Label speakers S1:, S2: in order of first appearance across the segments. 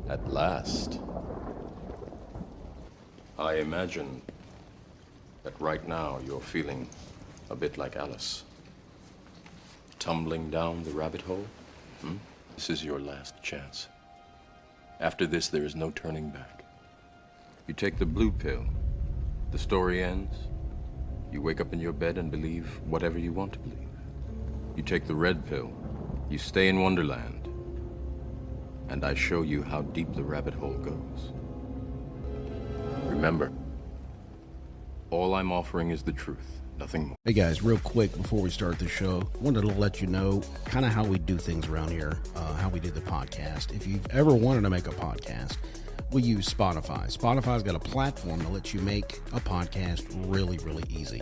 S1: At last. I imagine that right now you're feeling a bit like Alice. Tumbling down the rabbit hole? This is your last chance. After this, there is no turning back. You take the blue pill. The story ends. You wake up in your bed and believe whatever you want to believe. You take the red pill. You stay in Wonderland. And I show you how deep the rabbit hole goes. Remember, all I'm offering is the truth, nothing more.
S2: Hey guys, real quick before we start the show, wanted to let you know kind of how we do things around here, how we do the podcast. If you've ever wanted to make a podcast, we use Spotify. Spotify's got a platform that lets you make a podcast really, really easy.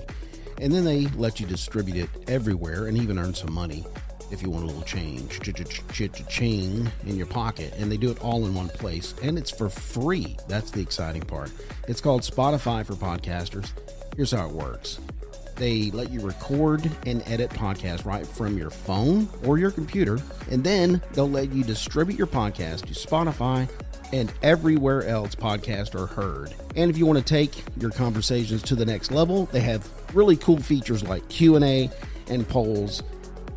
S2: And then they let you distribute it everywhere and even earn some money if you want a little change, cha-ching in your pocket. And they do it all in one place. And it's for free. That's the exciting part. It's called Spotify for Podcasters. Here's how it works. They let you record and edit podcasts right from your phone or your computer. And then they'll let you distribute your podcast to Spotify and everywhere else podcasts are heard. And if you want to take your conversations to the next level, they have really cool features like Q&A and polls.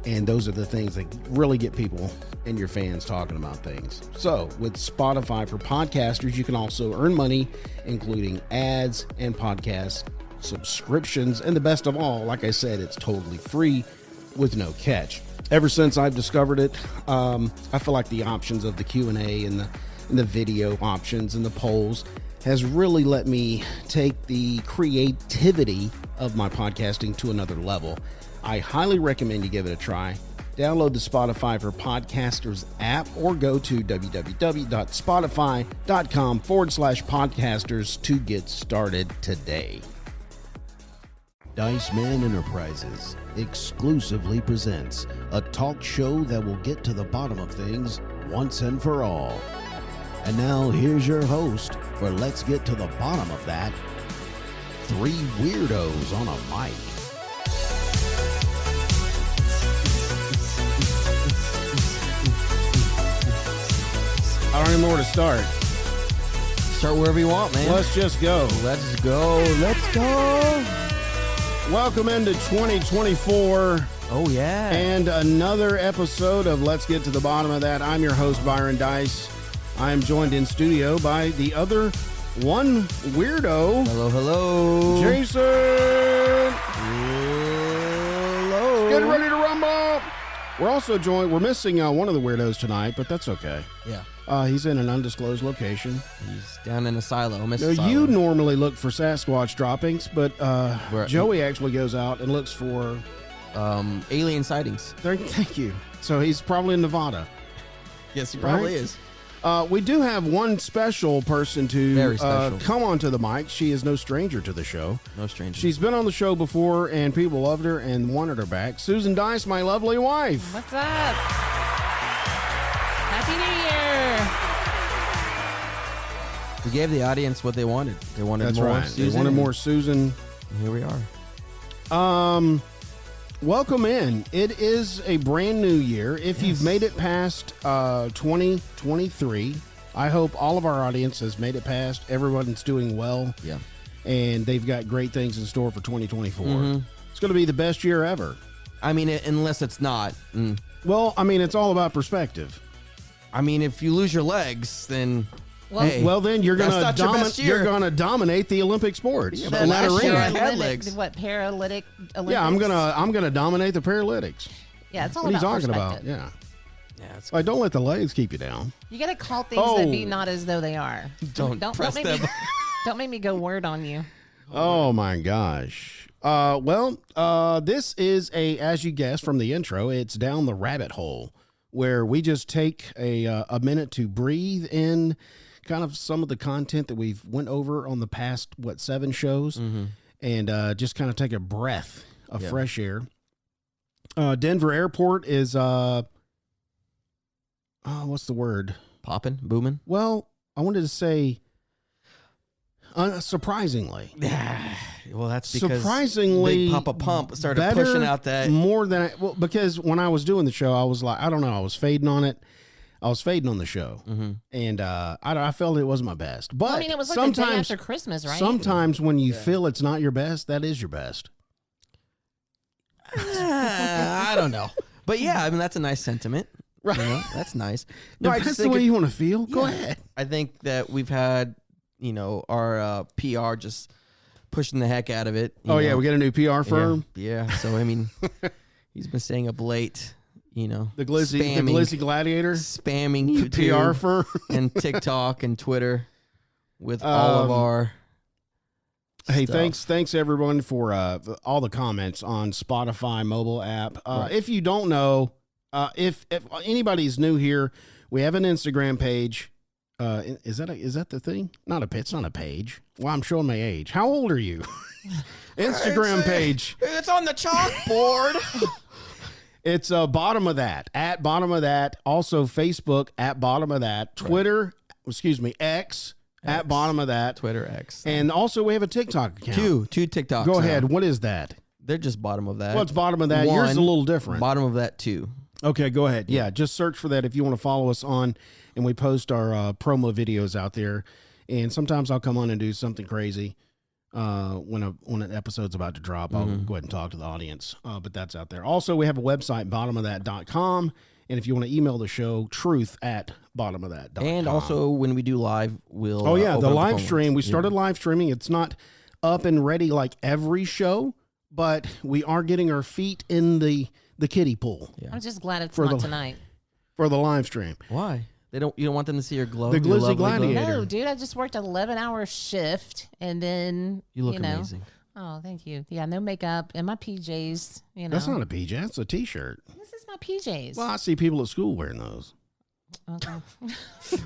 S2: And those are the things that really get people and your fans talking about things. So with Spotify for Podcasters, you can also earn money, including ads and podcast subscriptions. And the best of all, like I said, it's totally free with no catch. Ever since I've discovered it, I feel like the options of the Q&A and the video options and the polls has really let me take the creativity of my podcasting to another level. I highly recommend you give it a try. Download the Spotify for Podcasters app or go to www.spotify.com/podcasters to get started today. Dice Man Enterprises exclusively presents a talk show that will get to the bottom of things once and for all. And now here's your host for Let's Get to the Bottom of That, three weirdos on a mic. I don't even know where to start.
S3: Start wherever you want, man.
S2: Let's just go.
S3: Let's go. Let's go.
S2: Welcome into 2024.
S3: Oh, yeah.
S2: And another episode of Let's Get to the Bottom of That. I'm your host, Byron Dyess. I am joined in studio by the other one weirdo.
S3: Hello, hello.
S2: Jason.
S3: Hello.
S2: Get ready to rumble. We're also joined, we're missing one of the weirdos tonight, but that's okay.
S3: Yeah.
S2: He's in an undisclosed location.
S3: He's down in a silo.
S2: Now, you normally look for Sasquatch droppings, but Joey actually goes out and looks for
S3: alien sightings.
S2: Thank you. So he's probably in Nevada.
S3: Yes, he probably is.
S2: We do have one special person to come onto the mic. She is no stranger to the show.
S3: No stranger.
S2: She's been on the show before, and people loved her and wanted her back. Susan Dyess, my lovely wife.
S4: What's up? Happy New Year.
S3: We gave the audience what they wanted. They wanted
S2: That's
S3: more
S2: right.
S3: Susan.
S2: They wanted more Susan.
S3: Here we are.
S2: Welcome in. It is a brand new year. If you've made it past 2023, I hope all of our audience has made it past. Everyone's doing well.
S3: Yeah.
S2: And they've got great things in store for 2024.
S3: Mm-hmm.
S2: It's going to be the best year ever.
S3: I mean, unless it's not.
S2: Well, I mean, it's all about perspective.
S3: I mean, if you lose your legs, then...
S2: Well, then you're going to dominate the Olympic sports in that arena.
S4: What paralytic? Olympics?
S2: Yeah, I'm gonna dominate the paralytics.
S4: Yeah, it's all
S2: what
S4: about
S2: are you talking about?
S4: perspective.
S2: Yeah. Like, don't let the legs keep you down.
S4: You got to call things that be not as though they are.
S3: Don't press
S4: make
S3: them.
S4: Don't make me go word on you.
S2: Oh my gosh. This is as you guessed from the intro, it's Down the Rabbit Hole, where we just take a minute to breathe in kind of some of the content that we've went over on the past 7 shows, and just kind of take a breath of fresh air. Denver Airport is what's the word?
S3: Popping, booming.
S2: Well, I wanted to say surprisingly.
S3: Well, that's because
S2: surprisingly
S3: Big Papa Pump started pushing out that
S2: more than because when I was doing the show, I was like, I don't know, I was fading on it. I was fading on the show, and I felt it wasn't my best. But
S4: I mean, it was like the day after Christmas, right?
S2: Sometimes when you feel it's not your best, that is your best.
S3: I don't know. But yeah, I mean, that's a nice sentiment. Right. You know, that's nice.
S2: No, if that's the way you want to feel, go ahead.
S3: I think that we've had, our PR just pushing the heck out of it.
S2: Yeah, we got a new PR firm.
S3: Yeah. So, I mean, he's been staying up late,
S2: the Glizzy Gladiator.
S3: Spamming YouTube.
S2: PR firm.
S3: And TikTok and Twitter with all of our
S2: Hey,
S3: stuff.
S2: thanks everyone for all the comments on Spotify mobile app.
S3: Right.
S2: If you don't know, if anybody's new here, we have an Instagram page. Is that the thing? It's not a page. Well, I'm showing my age. How old are you? Instagram page.
S3: It's on the chalkboard.
S2: It's bottom of that, at bottom of that. Also Facebook at bottom of that. Twitter, X. At bottom of that.
S3: Twitter X.
S2: And also we have a TikTok account.
S3: Two TikToks.
S2: Go ahead. What is that?
S3: They're just bottom of that.
S2: Well, it's bottom of that. Yours is a little different.
S3: Bottom of that too.
S2: Okay, go ahead. Yeah, just search for that if you want to follow us on, and we post our promo videos out there. And sometimes I'll come on and do something crazy when an episode's about to drop. I'll go ahead and talk to the audience, but that's out there. Also, we have a website, bottomofthat.com. And if you want to email the show, truth@bottomofthat.com.
S3: And also, when we do live, we'll...
S2: the live stream. We started live streaming. It's not up and ready like every show, but we are getting our feet in the kiddie pool.
S3: Yeah.
S4: I'm just glad it's not tonight.
S2: For the live stream.
S3: Why? You don't want them to see your glow?
S2: The Glizzy Gladiator.
S4: No, dude, I just worked an 11-hour shift, and then,
S3: You look amazing.
S4: Oh, thank you. Yeah, no makeup and my PJs,
S2: That's not a PJ. That's a T-shirt.
S4: This is my PJs.
S2: Well, I see people at school wearing those.
S4: Okay.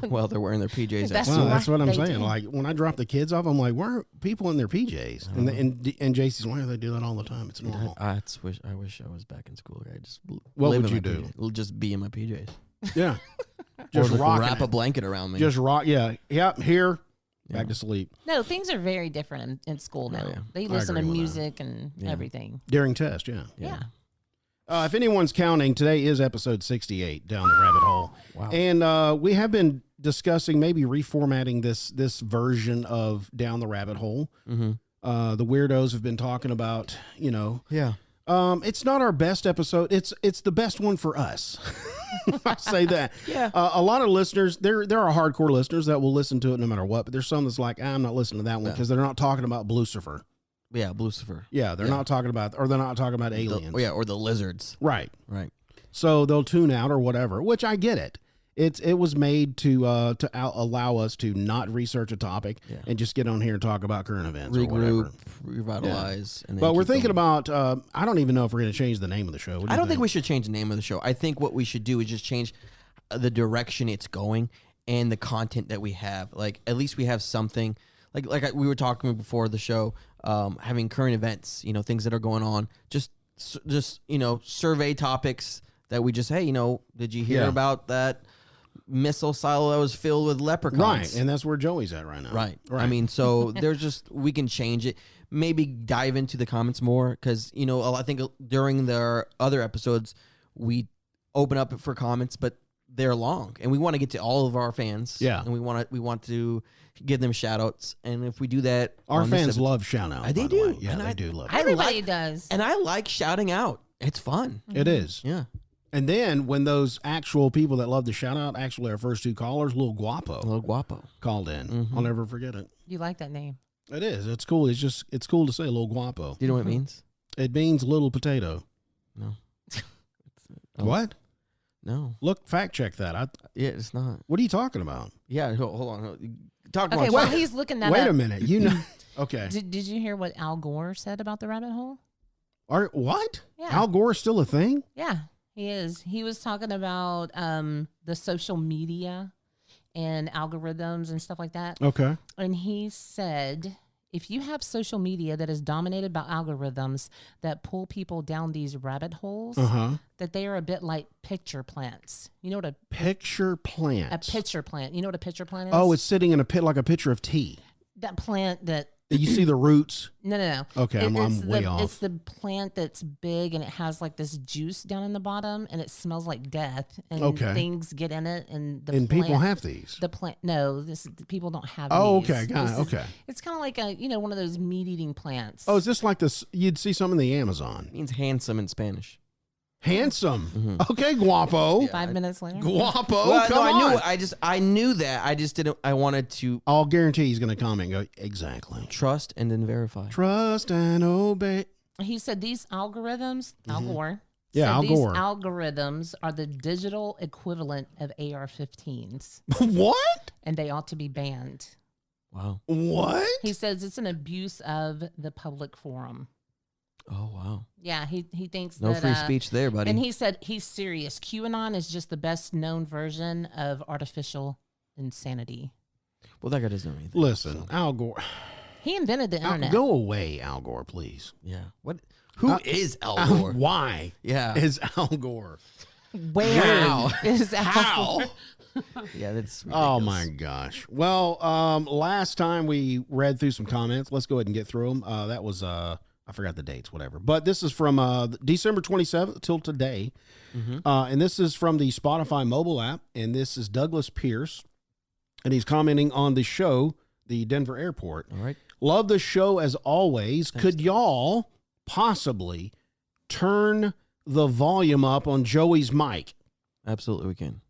S3: Well, they're wearing their PJs.
S4: That's
S2: That's what I'm
S4: They
S2: saying.
S4: do.
S2: Like, when I drop the kids off, I'm like, where are people in their PJs? And JC's, why do they do that all the time? It's normal.
S3: I wish I was back in school. I just
S2: What
S3: live
S2: would
S3: in
S2: you
S3: my
S2: do?
S3: PJs. Just be in my PJs.
S2: Yeah.
S3: Just
S2: Just rocking
S3: wrap a
S2: it.
S3: blanket around me.
S2: Just rock. Yeah. Yep. Here. Back to sleep.
S4: No, things are very different in school now.
S3: yeah.
S4: They listen to
S2: agree with
S4: music and everything.
S2: During test, yeah.
S4: Yeah.
S2: If anyone's counting, today is episode 68, Down the Rabbit Hole.
S3: Wow.
S2: And we have been discussing maybe reformatting this version of Down the Rabbit Hole. The weirdos have been talking about,
S3: Yeah.
S2: it's not our best episode. It's the best one for us. I'll say that.
S3: Yeah.
S2: A lot of listeners, there are hardcore listeners that will listen to it no matter what, but there's some that's like, I'm not listening to that one because they're not talking about Lucifer.
S3: Yeah, Lucifer.
S2: Yeah, they're not talking about, or they're not talking about aliens.
S3: Or the lizards.
S2: Right.
S3: Right.
S2: So they'll tune out or whatever, which I get it. It was made to allow us to not research a topic and just get on here and talk about current events or whatever.
S3: Regroup, revitalize. And then
S2: But we're
S3: keep
S2: thinking
S3: going.
S2: about, I don't even know if we're going to change the name of the show. What do
S3: I
S2: you
S3: don't think we should change the name of the show. I think what we should do is just change the direction it's going and the content that we have. Like, at least we have something. Like we were talking before the show, having current events, things that are going on. Just survey topics that we just, hey, did you hear about that missile silo that was filled with leprechauns?
S2: Right, and that's where Joey's at right now.
S3: Right. I mean, so we can change it. Maybe dive into the comments more because, I think during the other episodes, we open up for comments, but they're long and we want to get to all of our fans.
S2: Yeah.
S3: And we want to give them shout outs. And if we do that,
S2: Our fans love shout outs.
S3: They
S2: by the
S3: do.
S2: way. Yeah,
S3: And
S2: they do love it.
S4: Everybody does.
S3: And I like shouting out. It's fun.
S2: It is.
S3: Yeah.
S2: And then when those actual people that love to shout out, actually our first two callers, Lil Guapo,
S3: Little guapo.
S2: called in. I'll never forget it.
S4: You like that name?
S2: It is. It's cool. It's cool to say Lil Guapo.
S3: Do you know what it means?
S2: It means little potato.
S3: No.
S2: What?
S3: No.
S2: Look, fact check that.
S3: Yeah, it's not.
S2: What are you talking about?
S3: Yeah, hold on. Talk
S4: Okay,
S3: about
S4: well, he's looking that
S2: Wait
S4: up.
S2: a minute. Okay.
S4: Did you hear what Al Gore said about the rabbit hole?
S2: What?
S4: Yeah.
S2: Al Gore is still a thing?
S4: Yeah, he is. He was talking about the social media and algorithms and stuff like that.
S2: Okay.
S4: And he said, if you have social media that is dominated by algorithms that pull people down these rabbit holes, that they are a bit like picture plants. You know what
S2: Picture plant.
S4: a pitcher plant? You know what a pitcher plant is?
S2: Oh, it's sitting in a pit like a pitcher of tea.
S4: that plant that
S2: You see the roots?
S4: No.
S2: Okay, I'm way off.
S4: It's the plant that's big and it has like this juice down in the bottom and it smells like death and things get in it and the
S2: and
S4: plant,
S2: people have these.
S4: The plant, no, people don't have.
S2: Oh,
S4: these.
S2: okay, got it. Okay,
S4: it's kind of like one of those meat eating plants.
S2: Oh, is this like this? You'd see some in the Amazon.
S3: It means handsome in Spanish.
S2: Handsome.
S3: Mm-hmm.
S2: Okay, guapo.
S3: Yeah.
S4: 5 minutes later.
S2: Guapo.
S3: Well,
S2: come
S3: no,
S2: on.
S3: I knew that. I just didn't. I wanted to
S2: I'll guarantee he's going to comment and go, exactly.
S3: trust and then verify.
S2: Trust and obey.
S4: He said these algorithms, Al Gore.
S2: Yeah,
S4: said
S2: Al
S4: these
S2: Gore.
S4: algorithms are the digital equivalent of AR-15s,
S2: What?
S4: and they ought to be banned.
S3: Wow.
S2: What?
S4: He says it's an abuse of the public forum.
S3: Oh wow.
S4: Yeah, he thinks
S3: No
S4: that,
S3: free speech there, buddy.
S4: And he said he's serious. QAnon is just the best known version of artificial insanity.
S3: Well, that guy doesn't know anything.
S2: Listen,
S3: so.
S2: Al Gore.
S4: He invented the internet.
S2: Go away, Al Gore, please.
S3: Yeah. What? Who is Al Gore?
S2: Why
S3: Yeah.
S2: is Al Gore?
S4: Where is Al
S2: How?
S4: Gore?
S3: Yeah, that's ridiculous.
S2: Oh, my gosh. Well, last time we read through some comments. Let's go ahead and get through them. That was... I forgot the dates, whatever. But this is from December 27th till today.
S3: Mm-hmm.
S2: And this is from the Spotify mobile app. And this is Douglas Pierce. And he's commenting on the show, the Denver Airport.
S3: All right.
S2: Love the show as always.
S3: Thanks,
S2: Could y'all possibly turn the volume up on Joey's mic?
S3: Absolutely, we can.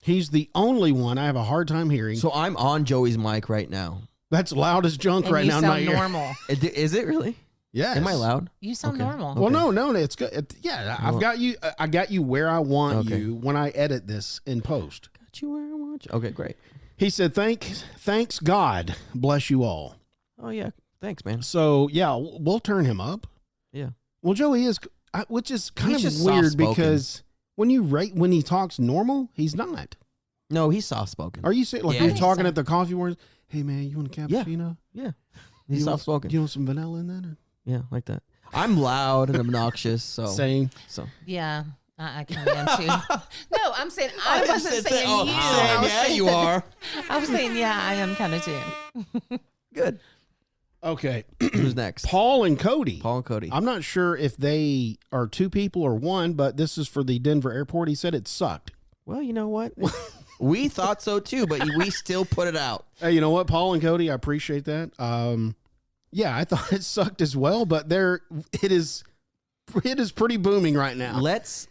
S2: He's the only one I have a hard time hearing.
S3: So I'm on Joey's mic right now.
S2: That's loud as junk
S4: And
S2: right
S4: you
S2: now in my
S4: sound
S2: ear.
S4: normal.
S3: Is it really?
S2: Yes.
S3: Am I loud?
S4: You sound
S3: Okay.
S4: normal.
S2: Well,
S3: Okay.
S2: no, it's good. Yeah, I've
S3: Well-
S2: got you. I got you where I want
S3: Okay.
S2: you when I edit this in post.
S3: Got you where I want you. Okay, great.
S2: He said, "Thanks God, bless you all."
S3: Oh yeah, thanks, man.
S2: So yeah, we'll turn him up.
S3: Yeah.
S2: Well, Joey is, which is kind
S3: He's
S2: of
S3: just
S2: weird
S3: soft-spoken.
S2: because when he talks normal, he's not.
S3: No, he's soft spoken.
S2: Are you saying like
S3: Yeah.
S2: you're talking at the coffee words? Hey man, you want a cappuccino?
S3: Yeah. He's
S2: You want-
S3: soft spoken.
S2: Do you want some vanilla in that?
S3: Yeah, like that. I'm loud and obnoxious, so
S2: Same.
S3: so
S4: Yeah, I kind of am too. No, I'm saying I wasn't saying
S3: oh,
S4: you. I was
S3: yeah,
S4: saying-
S3: you are.
S4: I was saying yeah, I am kind of too.
S3: Good.
S2: Okay,
S3: Who's next?
S2: Paul and Cody.
S3: Paul and Cody.
S2: I'm not sure if they are two people or one, but this is for the Denver airport. He said it sucked.
S3: Well, you know what? We thought so too, but we still put it out.
S2: Hey, you know what, Paul and Cody, I appreciate that. Yeah, I thought it sucked as well, but it is pretty booming right now.
S3: Let's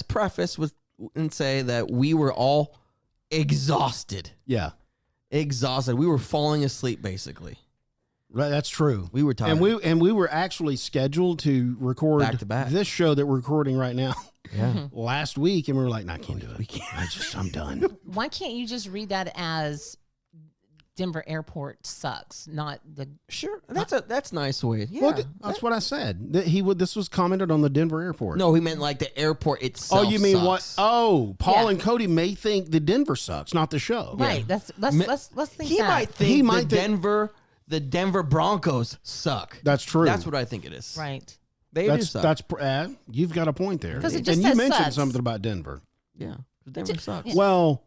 S3: preface with and say that we were all exhausted.
S2: Yeah,
S3: Exhausted. We were falling asleep basically.
S2: right. That's true.
S3: We were tired.
S2: And we were actually scheduled to record
S3: Back to back.
S2: this show that we're recording right now
S3: Yeah.
S2: last week, and we were like, "No, I can't do it.
S3: We can't.
S2: I'm done."
S4: Why can't you just read that as Denver Airport sucks, not the
S3: Sure. That's a nice way. Yeah.
S2: Well, that's what I said. This was commented on the Denver airport.
S3: No, he meant like the airport itself.
S2: Oh, you mean what?
S3: sucks.
S2: Oh, Paul
S4: Yeah.
S2: and Cody may think the Denver sucks, not the show.
S4: right? Let's think
S3: He
S4: that.
S3: might think the Denver Broncos suck.
S2: That's true.
S3: That's what I think it is.
S4: right.
S3: They do suck.
S2: You've got a point there.
S4: 'Cause it
S2: And
S4: just
S2: you
S4: says
S2: mentioned
S4: sucks.
S2: something about Denver.
S3: Yeah. Denver sucks.
S2: Well,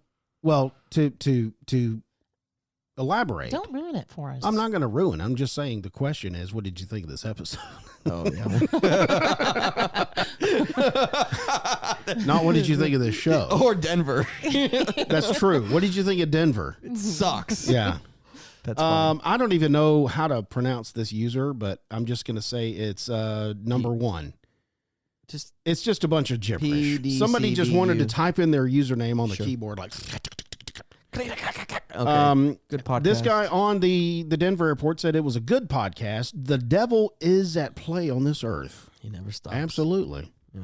S2: to elaborate.
S4: Don't ruin it for us.
S2: I'm not going to ruin. I'm just saying the question is, what did you think of this episode?
S3: Oh yeah.
S2: Not what did you think of this show?
S3: Or Denver.
S2: That's true. What did you think of Denver?
S3: It sucks.
S2: Yeah.
S3: That's funny.
S2: I don't even know how to pronounce this user, but I'm just going to say it's number one.
S3: Just
S2: It's just a bunch of gibberish.
S3: PDCBU.
S2: Somebody just wanted to type in their username on the
S3: Sure.
S2: keyboard, like.
S3: okay. Good podcast.
S2: This guy on the Denver airport said it was a good podcast. The devil is at play on this earth.
S3: He never stops.
S2: Absolutely.
S3: Yeah.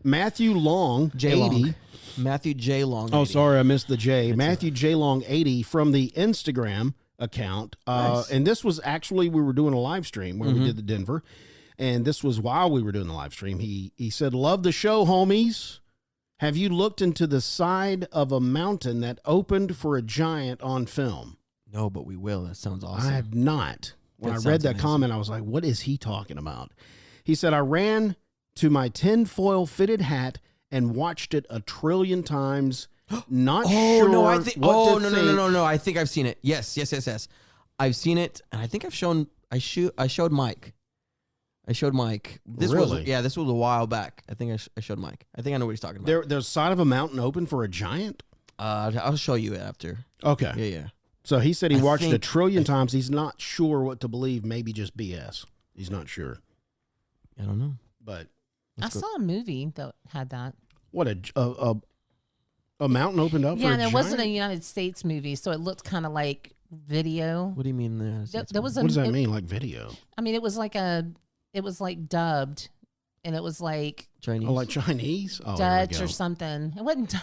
S2: Matthew Long,
S3: J
S2: 80.
S3: Long. Matthew J Long.
S2: Oh,
S3: 80.
S2: sorry, I missed the J. Matthew J Long 80 from the Instagram account.
S3: Nice.
S2: And this was actually, we were doing a live stream where we did the Denver. And this was while we were doing the live stream. He said, "Love the show, homies. Have you looked into the side of a mountain that opened for a giant on film?"
S3: No, but we will. That sounds awesome.
S2: I have not. When
S3: That
S2: I read
S3: sounds
S2: that
S3: amazing.
S2: comment, I was like, what is he talking about? He said, "I ran to my tinfoil fitted hat and watched it a trillion times. Not
S3: Oh
S2: sure
S3: no! I think.
S2: what
S3: Oh
S2: to
S3: no!
S2: think."
S3: No! I think I've seen it. Yes. I've seen it, and I think I showed Mike. I showed Mike. This was this was a while back. I think I showed Mike. I think I know what he's talking about.
S2: There's side of a mountain open for a giant?
S3: I'll show you after.
S2: Okay.
S3: Yeah.
S2: So he said he watched it a trillion times. He's not sure what to believe. Maybe just BS. He's not sure.
S3: I don't know.
S2: But
S4: I saw a movie that had that.
S2: What, a mountain opened up for a giant?
S4: Yeah, and it wasn't a United States movie, so it looked kind of like video.
S3: What do you mean?
S4: There was
S2: what does that mean, like video?
S4: I mean, it was like dubbed, and it was like
S3: Chinese.
S2: Oh, like Chinese? Oh,
S4: Dutch or something. It wasn't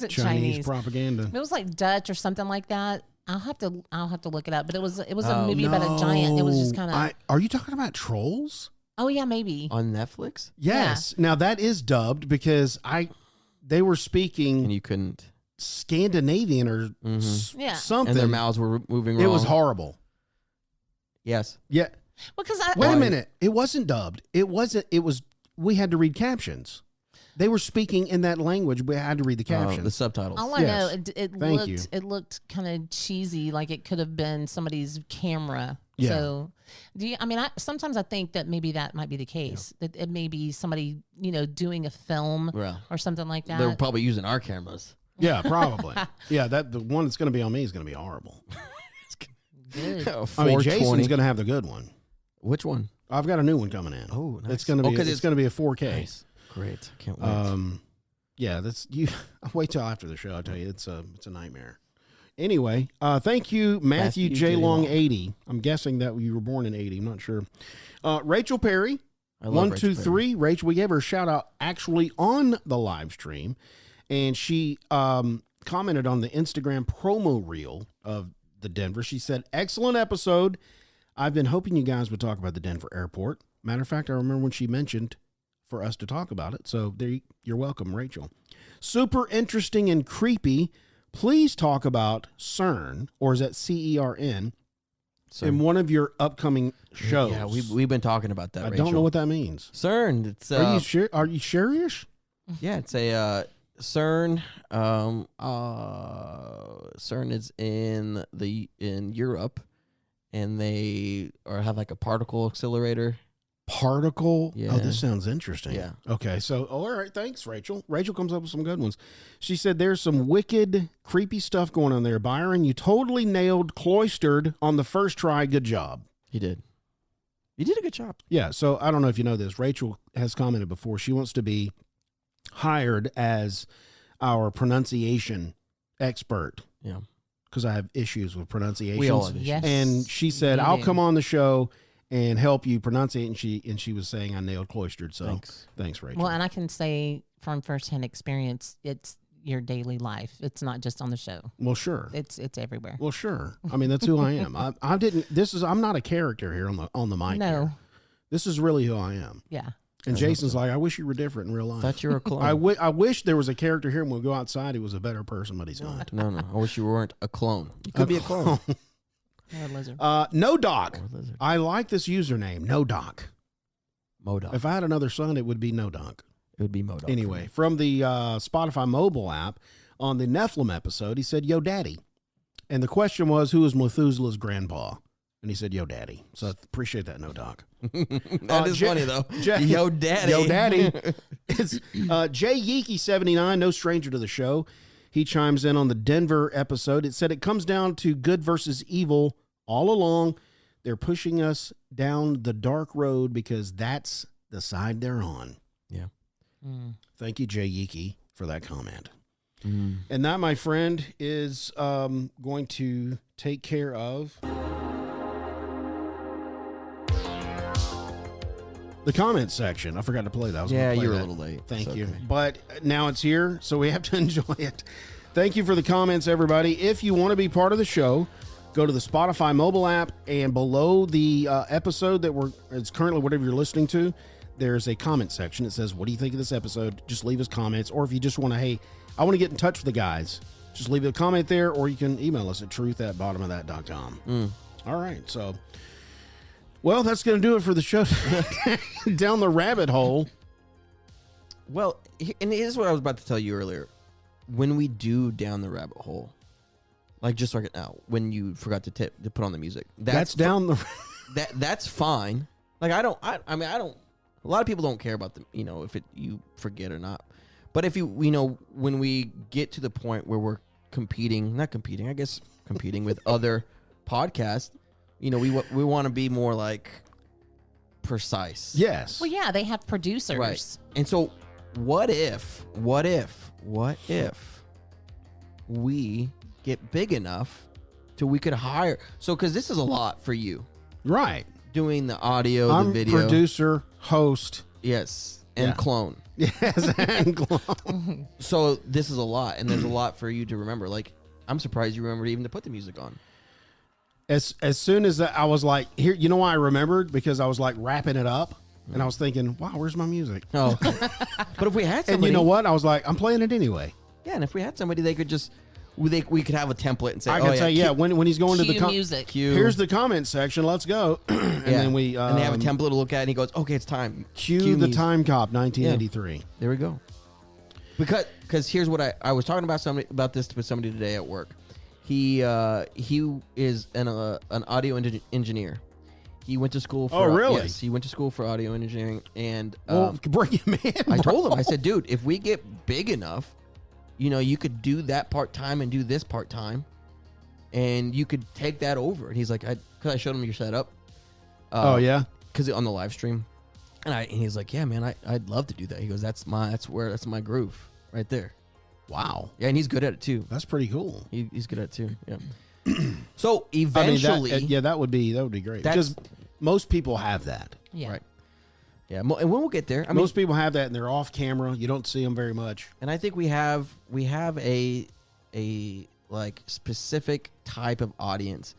S4: Chinese
S2: propaganda.
S4: It was like Dutch or something like that. I'll have to look it up. But it was a movie about a giant. It was just kind of.
S2: Are you talking about Trolls?
S4: Oh yeah, maybe
S3: on Netflix.
S2: Yes. Yeah. Now that is dubbed because they were speaking
S3: and you couldn't
S2: Scandinavian or something,
S3: and their mouths were moving wrong.
S2: It was horrible.
S3: Yes.
S2: Yeah.
S4: Because
S2: wait a minute, it wasn't dubbed. It was. We had to read captions. They were speaking in that language. We had to read the captions,
S3: the subtitles.
S4: All I know, it looked kind of cheesy, like it could have been somebody's camera.
S2: Yeah.
S4: So, sometimes I think that maybe that might be the case. Yeah. That it may be somebody, doing a film or something like that.
S3: They're probably using our cameras.
S2: Yeah, probably. Yeah, the one that's going to be on me is going to be horrible.
S4: Good.
S2: I mean, Jason's going to have the good one.
S3: Which one?
S2: I've got a new one coming in.
S3: Oh, nice.
S2: It's going to be. It's going to be a 4K.
S3: Nice. Great. Can't wait.
S2: Yeah, that's you. Wait till after the show. I'll tell you, it's a nightmare. Anyway, thank you, Matthew J. Long 80. I'm guessing that you were born in 80. I'm not sure. Rachel Perry, 123. Rachel, we gave her a shout out actually on the live stream, and she commented on the Instagram promo reel of the Denver. She said, "Excellent episode. I've been hoping you guys would talk about the Denver airport. Matter of fact, I remember when she mentioned for us to talk about it. So you're welcome, Rachel. Super interesting and creepy. Please talk about CERN, or is that CERN, in one of your upcoming shows."
S3: Yeah, we've been talking about that.
S2: I don't know what that means.
S3: CERN. It's
S2: Are you serious?
S3: Yeah, it's a CERN. CERN is in Europe, and they have like a particle accelerator.
S2: Particle?
S3: Yeah.
S2: Oh, this sounds interesting.
S3: Yeah.
S2: Okay, so, all right, thanks, Rachel. Rachel comes up with some good ones. She said, "There's some wicked, creepy stuff going on there. Byron, you totally nailed Cloistered on the first try. Good job."
S3: He did. You did a good job.
S2: Yeah, so I don't know if you know this. Rachel has commented before. She wants to be hired as our pronunciation expert.
S3: Yeah.
S2: Because I have issues with pronunciations.
S3: We all have issues.
S4: Yes.
S2: And she said, "I'll come on the show and help you pronounce it," and she was saying I nailed Cloistered. So thanks, Rachel.
S4: Well, and I can say from firsthand experience, it's your daily life. It's not just on the show.
S2: Well, sure.
S4: It's everywhere.
S2: Well, sure. I mean, that's who I am. I'm not a character here on the mic.
S4: No.
S2: Here. This is really who I am.
S4: Yeah.
S2: And Jason's like, "I wish you were different in real life."
S3: Thought you were a clone.
S2: I wish there was a character here and we'll go outside. He was a better person, but he's not.
S3: No. I wish you weren't a clone. You could be a clone.
S4: Or a lizard.
S2: No Doc. I like this username, No Doc.
S3: Modoc.
S2: If I had another son, it would be No Doc.
S3: It would be Modoc.
S2: Anyway, from the Spotify mobile app on the Nephilim episode, he said, "Yo, Daddy." And the question was, who is Methuselah's grandpa? And he said, "Yo, Daddy." So I appreciate that, No Doc.
S3: That is funny, though. Yo, Daddy.
S2: Yo, Daddy. It's Jay Yeeky79, no stranger to the show. He chimes in on the Denver episode. It said it comes down to good versus evil all along. They're pushing us down the dark road because that's the side they're on.
S3: Yeah.
S2: Thank you, Jay Yeeky, for that comment. And that, my friend, is going to take care of the comment section. I forgot to play that. I was gonna play
S3: you were
S2: that.
S3: a little late.
S2: Thank you. But now it's here, so we have to enjoy it. Thank you for the comments, everybody. If you want to be part of the show, go to the Spotify mobile app, and below the episode it's currently whatever you're listening to, there's a comment section. It says, "What do you think of this episode?" Just leave us comments. Or if you just want to, hey, I want to get in touch with the guys, just leave a comment there, or you can email us at truth@bottomofthat.com. All right, so... Well, that's going to do it for the show. Down the rabbit hole.
S3: Well, and here's what I was about to tell you earlier. When we do down the rabbit hole, Like just like now, when you forgot to put on the music.
S2: That's down the.
S3: That's fine. Like I don't. A lot of people don't care about if you forget or not. But if when we get to the point where we're competing with other podcasts, we want to be more like precise.
S2: Yes.
S4: Well, yeah, they have producers.
S3: Right. And so what if we get big enough till we could hire? So, because this is a lot for you.
S2: Right.
S3: Doing the audio,
S2: I'm
S3: the video.
S2: Producer, host.
S3: Yes. And clone.
S2: Yes, and clone.
S3: So this is a lot, and there's a lot for you to remember. Like, I'm surprised you remembered even to put the music on.
S2: As soon as I was like, here, you know why I remembered? Because I was like wrapping it up, and I was thinking, wow, where's my music?
S3: Oh. But if we had somebody.
S2: And you know what? I was like, I'm playing it anyway.
S3: Yeah, and if we had somebody, they could just, we could have a template and say,
S2: I can say, when he's going to the
S4: music.
S2: Here's the comment section, let's go. And then we.
S3: and they have a template to look at, and he goes, okay, it's time.
S2: Cue the
S3: music.
S2: Time Cop 1983.
S3: Yeah. There we go. Because here's what I was talking about this with somebody today at work. He is an audio engineer. He went to school for.
S2: Oh, really?
S3: Yes, he went to school for audio engineering, and
S2: bring him in.
S3: I told him, I said, dude, if we get big enough, you could do that part time and do this part time, and you could take that over. And he's like, because I showed him your setup.
S2: Oh yeah,
S3: because on the live stream, and he's like, yeah, man, I'd love to do that. He goes, that's my groove right there.
S2: Wow.
S3: Yeah, and he's good at it too.
S2: That's pretty cool.
S3: He's good at it too. Yeah. So eventually,
S2: that would be great. Because most people have that.
S4: Yeah.
S3: Right. Yeah, and we'll get there.
S2: Most people have that, and they're off camera. You don't see them very much.
S3: And I think we have a like specific type of audience,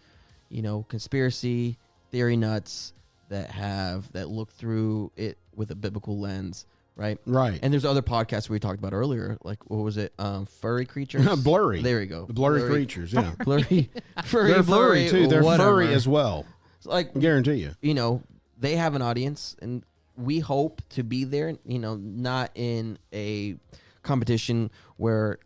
S3: conspiracy theory nuts that look through it with a biblical lens. Right.
S2: And
S3: there's other podcasts we talked about earlier, like what was it? Furry creatures.
S2: Blurry.
S3: There you go.
S2: The blurry creatures. Yeah.
S3: Blurry. Furry.
S2: They're
S3: blurry
S2: furry too. They're
S3: whatever.
S2: furry as well.
S3: Like,
S2: I guarantee you.
S3: They have an audience, and we hope to be there. Not in a competition where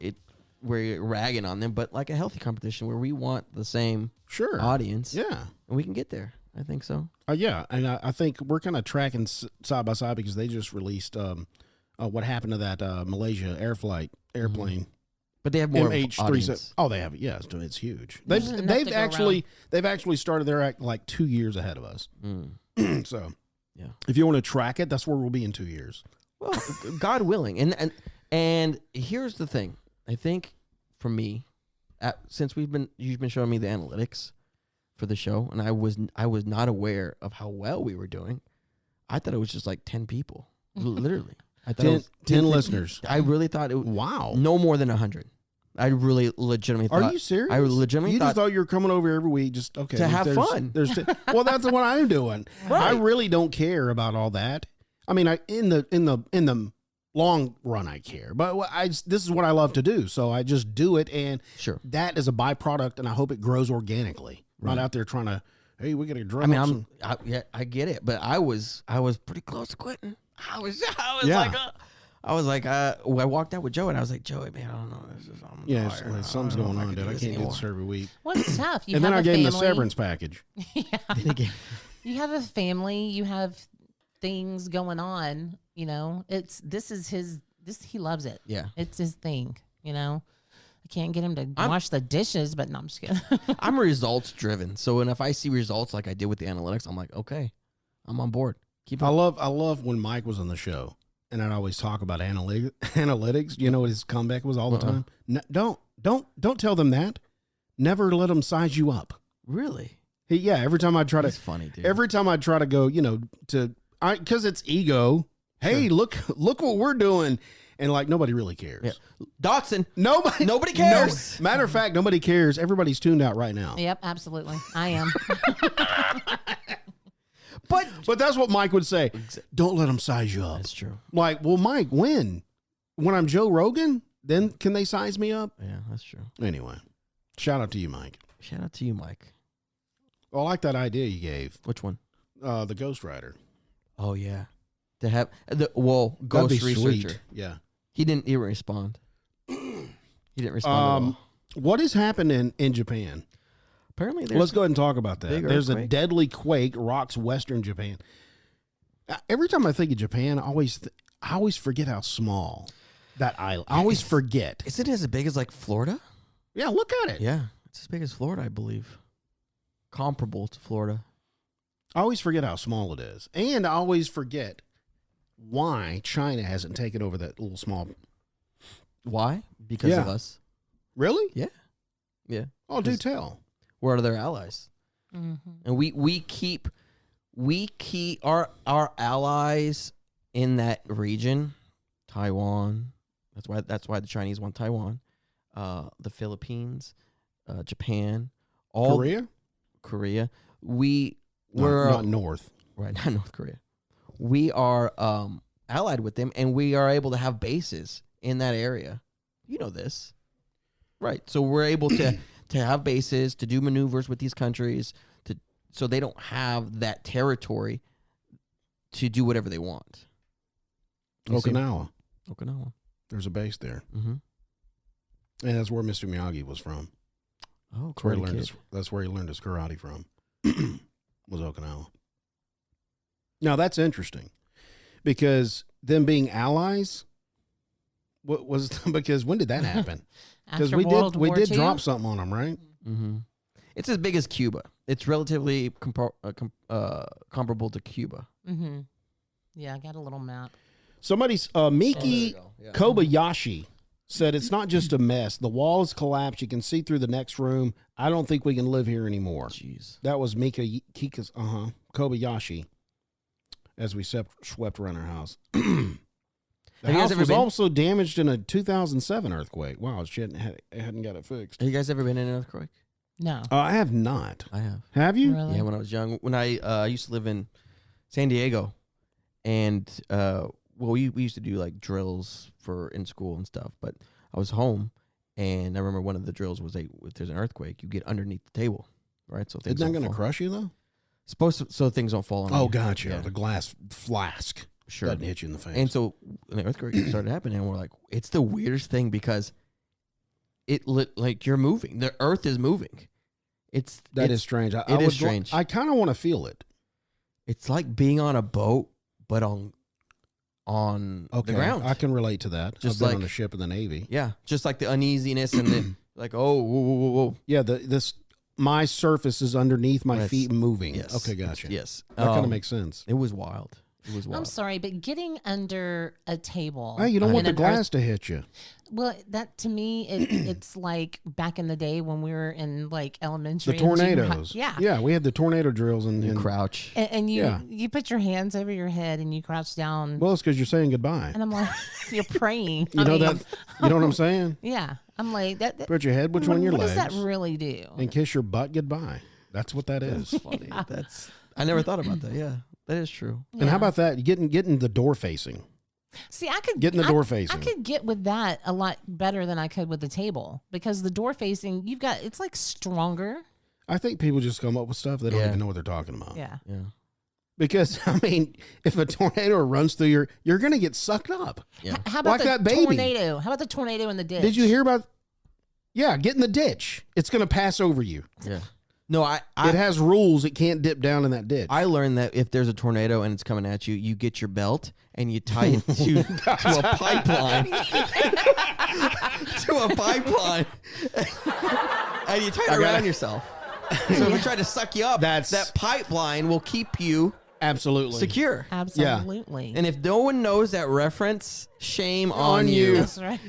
S3: we're ragging on them, but like a healthy competition where we want the same audience.
S2: Yeah.
S3: And we can get there. I think so.
S2: Yeah, and I think we're kind of tracking side by side because they just released what happened to that Malaysia airplane.
S3: Mm-hmm. But they have more audience.
S2: Oh, they have. Yeah, it's huge. They've actually started their act like 2 years ahead of us. So, yeah, if you want to track it, that's where we'll be in 2 years.
S3: Well, God willing, and here's the thing. I think for me, since you've been showing me the analytics for the show, and I was not aware of how well we were doing. I thought it was just like 10 people, literally. I thought
S2: 10 listeners.
S3: I really thought it was no more than 100. I really legitimately thought.
S2: Are you serious?
S3: I legitimately
S2: just thought you were coming over every week just
S3: to have fun.
S2: Well, that's what I'm doing. Right. I really don't care about all that. I mean, in the long run, I care, but this is what I love to do, so I just do it, and that is a byproduct, and I hope it grows organically. Not out there trying to, hey, we got to drum.
S3: I get it, but I was pretty close to quitting. I was like, I walked out with Joey, and I was like, Joey, man, I don't know.
S2: Something's going on, dude. I can't do this every week.
S4: Well, it's tough.
S2: And then I gave him the severance package.
S4: Yeah. You have a family. You have things going on. He loves it.
S3: Yeah,
S4: it's his thing. I can't get him to wash the dishes, but no, I'm just kidding.
S3: I'm results driven. So, if I see results like I did with the analytics, I'm like, okay, I'm on board. Keep it.
S2: I love when Mike was on the show, and I'd always talk about analytics. You know what his comeback was all the time? No, don't tell them that. Never let them size you up.
S3: Really?
S2: Every time I try
S3: That's funny, dude.
S2: Every time I try to go, because it's ego. Hey, look what we're doing. And like nobody really cares.
S3: Yeah. Dotson.
S2: Nobody cares. Matter of fact, nobody cares. Everybody's tuned out right now.
S4: Yep, absolutely. I am.
S2: But that's what Mike would say. Don't let them size you up.
S3: That's true.
S2: Like, well, Mike, when I'm Joe Rogan, then can they size me up?
S3: Yeah, that's true.
S2: Anyway, shout out to you, Mike.
S3: Shout out to you, Mike.
S2: Well, I like that idea you gave.
S3: Which one?
S2: The Ghost Rider.
S3: Oh yeah. To have Ghost Researcher.
S2: Sweet. Yeah.
S3: He didn't respond. He didn't respond at all.
S2: What has happened in Japan?
S3: Apparently,
S2: Let's go ahead and talk about that.
S3: big
S2: There's a
S3: earthquake.
S2: deadly quake rocks western Japan. Every time I think of Japan, I always forget how small that island. I always forget.
S3: Isn't it as big as like Florida?
S2: Yeah, look at it.
S3: Yeah, it's as big as Florida, I believe. Comparable to Florida.
S2: I always forget how small it is, and I always forget why China hasn't taken over that little small.
S3: Why? Because of
S2: Yeah.
S3: us.
S2: Really?
S3: Yeah. Yeah.
S2: Oh, do tell.
S3: We're their allies.
S4: Mm-hmm.
S3: And we keep our allies in that region. Taiwan. That's why the Chinese want Taiwan. The Philippines, Japan, all
S2: Korea?
S3: We're
S2: not North.
S3: right, not North Korea. We are allied with them, and we are able to have bases in that area. You know this, right? So we're able to have bases, to do maneuvers with these countries, so they don't have that territory to do whatever they want.
S2: Okinawa.
S3: There's
S2: a base there,
S3: Mm-hmm.
S2: and that's where Mr. Miyagi was from.
S3: Oh,
S2: That's where he learned his karate from. Was Okinawa. Now that's interesting, because them being allies. What was because when did that happen? Because we did drop something on them, right?
S3: Mm-hmm. It's as big as Cuba. It's relatively comparable to Cuba.
S4: Mm-hmm. Yeah, I got a little map.
S2: Somebody's Miki Kobayashi said it's not just a mess. The wall has collapsed. You can see through the next room. I don't think we can live here anymore.
S3: Jeez.
S2: That was Mika Kobayashi as we swept around our house. The house was also damaged in a 2007 earthquake. Wow, shit, hadn't got it fixed.
S3: Have you guys ever been in an earthquake?
S4: No.
S2: I have not.
S3: I have.
S2: Have you?
S4: Really?
S3: Yeah, when I was young. When I used to live in San Diego, and we used to do like drills in school and stuff. But I was home, and I remember one of the drills was if there's an earthquake, you get underneath the table, right? So things
S2: Isn't that going to crush you though?
S3: Supposed to, so things don't fall on you.
S2: Oh, gotcha.
S3: Yeah.
S2: The glass flask doesn't hit you in the face.
S3: And so when the earthquake started happening, and we're like, it's the weirdest thing because like you're moving. The earth is moving.
S2: That is strange.
S3: It is strange.
S2: I kind of want to feel it.
S3: It's like being on a boat, but on the ground.
S2: I can relate to that.
S3: Just
S2: I've been
S3: like
S2: on a ship in the Navy.
S3: Yeah, just like the uneasiness and the like. Oh, whoa, whoa, whoa, whoa.
S2: Yeah, my surface is underneath my
S3: Yes.
S2: feet moving.
S3: Yes.
S2: Okay, gotcha.
S3: Yes,
S2: That kind of makes sense.
S3: It was wild.
S4: I'm sorry, but getting under a table.
S2: Hey, you don't want
S4: in
S2: the
S4: an
S2: glass to hit you.
S4: Well, that to me, it's like back in the day when we were in like elementary.
S2: The
S4: and junior high.
S2: tornadoes.
S4: Yeah.
S2: Yeah, we had the tornado drills
S3: You crouch.
S4: And you
S2: Yeah.
S4: you put your hands over your head and you crouch down.
S2: Well, it's because you're saying goodbye.
S4: And I'm like, you're praying.
S2: You know that? You know what I'm saying?
S4: Yeah. I'm like that.
S2: Put your head between your
S4: what
S2: legs.
S4: does that really do?
S2: And kiss your butt goodbye. That's what that is.
S3: Funny. I never thought about that. Yeah, that is true.
S2: And how about that? Getting the door facing.
S4: See, I could
S2: Getting the door facing.
S4: I could get with that a lot better than I could with the table because the door facing, it's like stronger.
S2: I think people just come up with stuff they don't even know what they're talking about.
S4: Yeah.
S3: Yeah.
S2: Because I mean, if a tornado runs through you're gonna get sucked up.
S3: Yeah.
S4: How about
S2: Like
S4: the
S2: that baby.
S4: tornado? How about the tornado in the ditch?
S2: Did you hear about? Yeah, get in the ditch. It's gonna pass over you.
S3: Yeah. No,
S2: It has rules. It can't dip down in that ditch.
S3: I learned that if there's a tornado and it's coming at you, you get your belt and you tie it to a pipeline. To a pipeline. And you tie it around yourself. So if we try to suck you up, that pipeline will keep you
S2: absolutely
S3: secure.
S4: Absolutely.
S3: And if no one knows that reference, shame on you.
S4: That's right.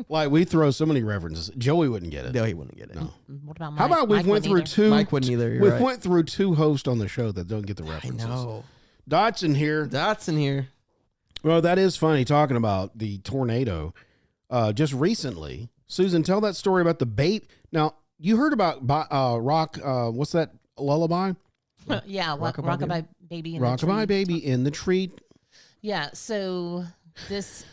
S2: Like we throw so many references. Joey wouldn't get it.
S3: No, he wouldn't get it.
S2: No.
S4: What about Mike?
S2: How about we've went through two?
S3: Mike wouldn't either.
S2: We've went through two hosts on the show that don't get the
S3: I
S2: references.
S3: know.
S2: Dotson here.
S3: Dotson here.
S2: Well, that is funny talking about the tornado. Just recently, Susan, tell that story about the babe. Now you heard about rock. What's that lullaby?
S4: Yeah, Rockabye Baby in
S2: Rockabye
S4: the Tree.
S2: Baby in the Tree.
S4: Yeah, so this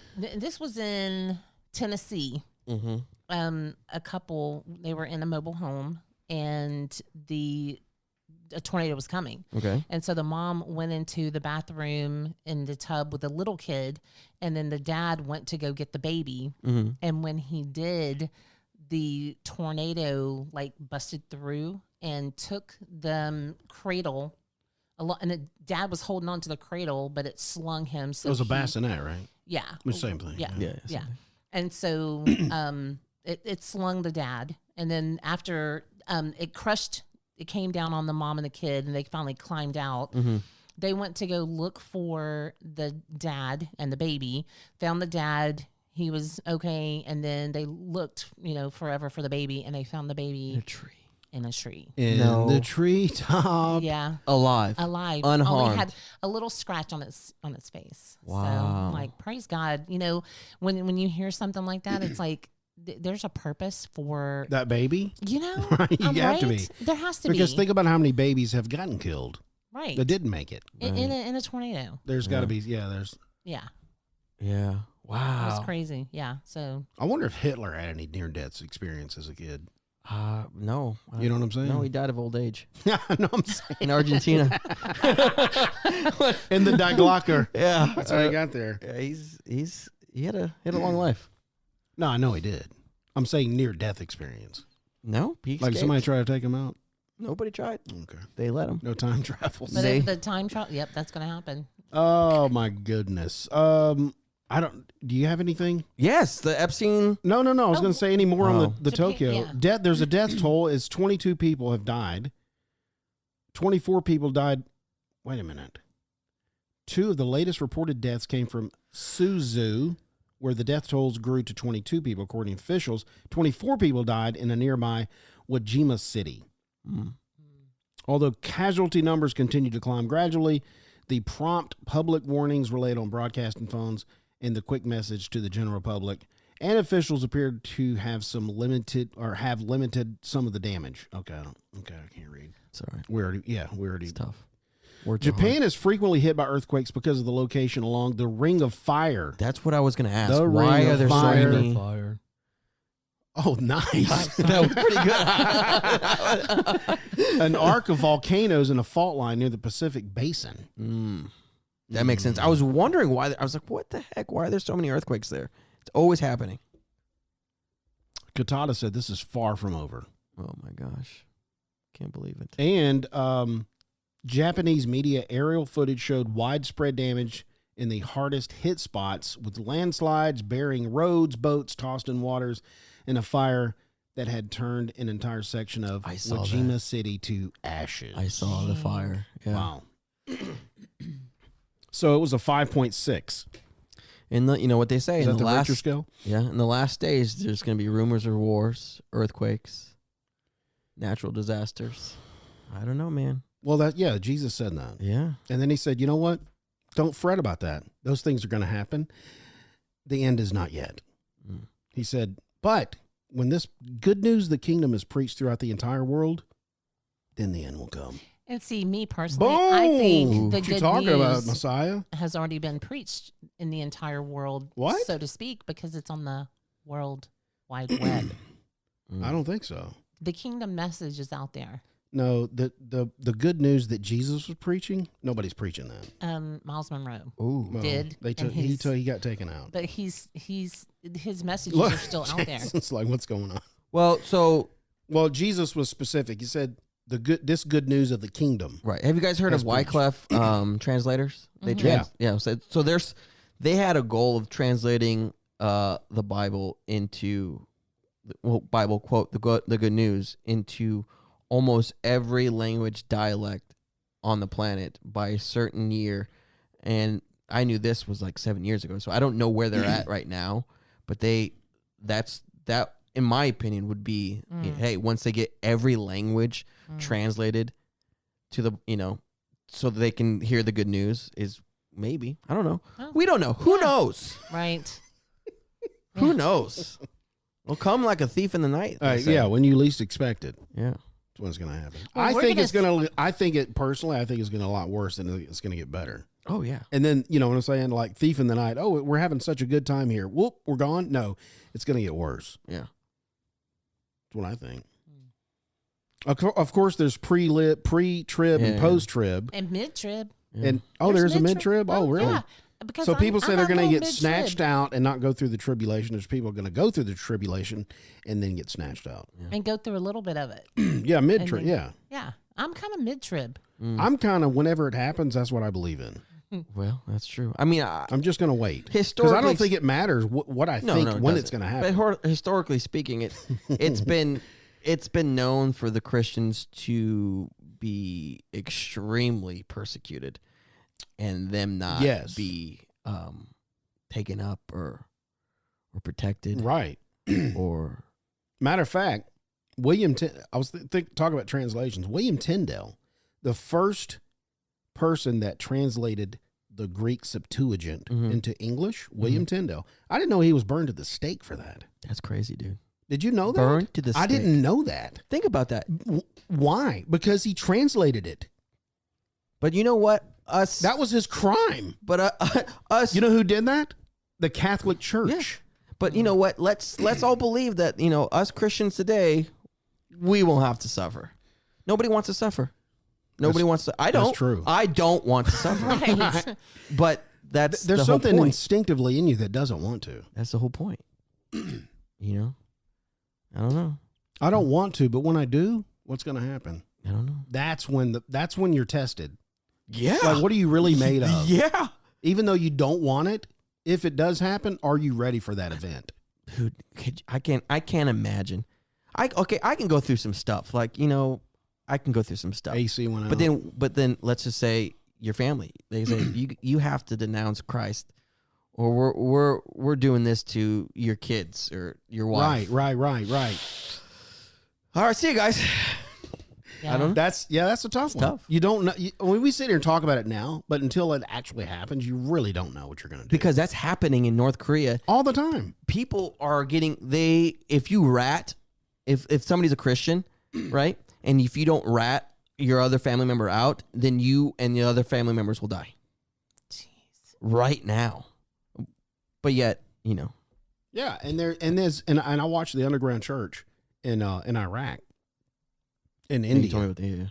S4: was in Tennessee.
S3: Mm-hmm.
S4: A couple, they were in a mobile home, and a tornado was coming.
S3: Okay.
S4: And so the mom went into the bathroom in the tub with a little kid, and then the dad went to go get the baby.
S3: Mm-hmm.
S4: And when he did, the tornado like busted through and took the cradle. And the dad was holding on to the cradle, but it slung him. So
S2: it was a bassinet, right?
S4: Yeah.
S2: The same thing.
S4: Yeah. And so it slung the dad. And then after it crushed, it came down on the mom and the kid, and they finally climbed out.
S3: Mm-hmm.
S4: They went to go look for the dad and the baby, found the dad. He was okay. And then they looked, forever for the baby, and they found the baby
S3: In a tree.
S4: in a tree.
S2: In the treetop.
S4: Yeah.
S3: Alive.
S4: Unharmed. Only had a little scratch on its face.
S3: Wow.
S4: So, like, praise God. When you hear something like that, it's like there's a purpose for
S2: That baby?
S4: Right?
S2: You have to be.
S4: There has to
S2: Because
S4: be.
S2: think about how many babies have gotten killed
S4: Right.
S2: that didn't make it.
S4: In a tornado.
S2: There's got to be, there's.
S4: Yeah.
S3: Yeah. Wow.
S4: It was crazy. Yeah. So
S2: I wonder if Hitler had any near-death experience as a kid.
S3: No.
S2: You know what I'm saying?
S3: No, he died of old age
S2: No, I'm saying.
S3: in Argentina.
S2: In the Die Glocker.
S3: Yeah.
S2: That's how he got there.
S3: Yeah, he had a long life.
S2: No, I know he did. I'm saying near-death experience.
S3: No, he
S2: Like
S3: escaped.
S2: somebody tried to take him out?
S3: Nobody tried.
S2: Okay.
S3: They let him.
S2: No time travel.
S4: but
S3: They-
S4: the time trial, yep, that's gonna happen.
S2: Oh, my goodness. Do you have anything?
S3: Yes, the Epstein.
S2: No. I was going to say any more on the
S4: Japan,
S2: Tokyo.
S4: yeah.
S2: There's a death toll. Is 22 people have died. 24 people died. Wait a minute. 2 of the latest reported deaths came from Suzu, where the death tolls grew to 22 people, according to officials. 24 people died in a nearby Wajima city. Although casualty numbers continue to climb gradually, the prompt public warnings relayed on broadcasting phones and the quick message to the general public and officials appeared to have limited some of the damage. Okay, I can't read.
S3: Sorry,
S2: We already.
S3: it's tough.
S2: Japan is frequently hit by earthquakes because of the location along the Ring of Fire.
S3: That's what I was going to ask.
S2: The
S3: Why
S2: Ring
S3: are
S2: of
S3: there
S2: Fire.
S3: so many?
S1: Fire.
S2: Oh, nice.
S3: That was pretty good.
S2: An arc of volcanoes in a fault line near the Pacific Basin.
S3: That makes sense. I was wondering why. I was like, what the heck? Why are there so many earthquakes there? It's always happening.
S2: Katada said this is far from over.
S3: Oh my gosh. Can't believe it.
S2: And Japanese media aerial footage showed widespread damage in the hardest hit spots with landslides burying roads, boats tossed in waters, and a fire that had turned an entire section of Wajima City to ashes.
S3: I saw the fire. Yeah.
S2: Wow. So it was a 5.6.
S3: And you know what they say
S2: Is
S3: in
S2: that
S3: the
S2: the
S3: last
S2: Richter scale?
S3: Yeah, in the last days, there's going to be rumors of wars, earthquakes, natural disasters. I don't know, man.
S2: Well, Jesus said that.
S3: Yeah.
S2: And then he said, you know what? Don't fret about that. Those things are going to happen. The end is not yet. He said, but when this good news of the kingdom is preached throughout the entire world, then the end will come.
S4: And see, me personally,
S2: Boom!
S4: I think the
S2: What you
S4: good
S2: talking about,
S4: news
S2: Messiah?
S4: has already been preached in the entire world,
S2: What?
S4: so to speak, because it's on the World Wide Web.
S2: I don't think so.
S4: The kingdom message is out there.
S2: No, the good news that Jesus was preaching, nobody's preaching that.
S4: Miles Monroe
S3: Ooh.
S2: Well,
S4: did.
S2: They took,
S4: and his-
S2: he got taken out.
S4: But his messages are still out there.
S2: It's like, what's going on?
S3: Well, so
S2: Well, Jesus was specific. He said this good news of the kingdom.
S3: right. Have you guys heard of
S2: That's preached.
S3: Wyclef translators? They So they had a goal of translating the Bible into Bible quote the good news into almost every language dialect on the planet by a certain year. And I knew this was like 7 years ago, so I don't know where they're at right now. But that in my opinion would be hey, once they get every language translated to the so that they can hear the good news is maybe I don't know.
S4: Oh.
S3: We don't know. Who knows?
S4: Right.
S3: Who knows? We'll come like a thief in the night. they say.
S2: Yeah, when you least expect it.
S3: Yeah.
S2: That's when it's going to happen.
S4: Well,
S2: I
S4: we're
S2: think
S4: gonna
S2: it's going to. I think it personally. I think it's going to a lot worse than it's going to get better.
S3: Oh yeah.
S2: And then you know what I'm saying, like thief in the night. Oh, we're having such a good time here. Whoop, we're gone. No, it's going to get worse.
S3: Yeah.
S2: That's what I think. Of course, there's pre-trib and
S3: Yeah.
S2: post-trib.
S4: And mid-trib.
S3: Yeah.
S2: And there's a mid-trib. Oh, really?
S4: Yeah. Because
S2: So people say they're going to get
S4: mid-trib.
S2: snatched out and not go through the tribulation. There's people going to go through the tribulation and then get snatched out.
S4: and go through a little bit of it.
S2: Yeah, mid-trib.
S4: then-
S2: Yeah.
S4: Yeah, I'm kind of mid-trib.
S2: I'm kind of, whenever it happens, that's what I believe in.
S3: Well, that's true. I mean,
S2: I'm just going to wait. Because I
S3: Historically-
S2: don't think it matters what I think
S3: it
S2: when it's
S3: doesn't.
S2: going to happen.
S3: But historically speaking, it's been known for the Christians to be extremely persecuted, and them not be taken up or protected,
S2: Right.
S3: or
S2: Matter of fact, I was talking about translations. William Tyndale, the first person that translated the Greek Septuagint into English, William Tyndale. I didn't know he was burned at the stake for that.
S3: that's crazy, dude.
S2: Did you know that?
S3: Burned to the
S2: I
S3: stake.
S2: didn't know that.
S3: Think about that.
S2: Why? Because he translated it.
S3: But you know what?
S2: That was his crime.
S3: But us.
S2: You know who did that? The Catholic Church.
S3: Yeah. But you know what? Let's all believe that, us Christians today, we won't have to suffer. Nobody wants to suffer. Nobody wants to. I don't.
S2: That's true.
S3: I don't want to suffer.
S4: Right.
S3: But that's
S2: There's
S3: the whole
S2: something
S3: point.
S2: instinctively in you that doesn't want to.
S3: That's the whole point. I don't know.
S2: I don't want to, but when I do, what's going to happen?
S3: I don't know.
S2: That's when you're tested.
S3: Yeah.
S2: Like, what are you really made of?
S3: Yeah.
S2: Even though you don't want it, if it does happen, are you ready for that event?
S3: Dude, I can't imagine. I can go through some stuff. Like, I can go through some stuff.
S2: AC went out.
S3: But then let's just say your family. They say you have to denounce Christ, or we're doing this to your kids or your wife.
S2: Right.
S3: All right, see you guys.
S4: Yeah.
S3: I don't know.
S2: That's a tough one.
S3: tough.
S2: You don't know. When we sit here and talk about it now, but until it actually happens, you really don't know what you're going to do.
S3: Because that's happening in North Korea.
S2: all the time.
S3: People are getting if you rat, if somebody's a Christian, right, and if you don't rat your other family member out, then you and the other family members will die.
S4: Jeez.
S3: Right now. But yet,
S2: Yeah, and I watched the underground church in Iraq, in
S3: You
S2: India.
S3: told me about that, yeah.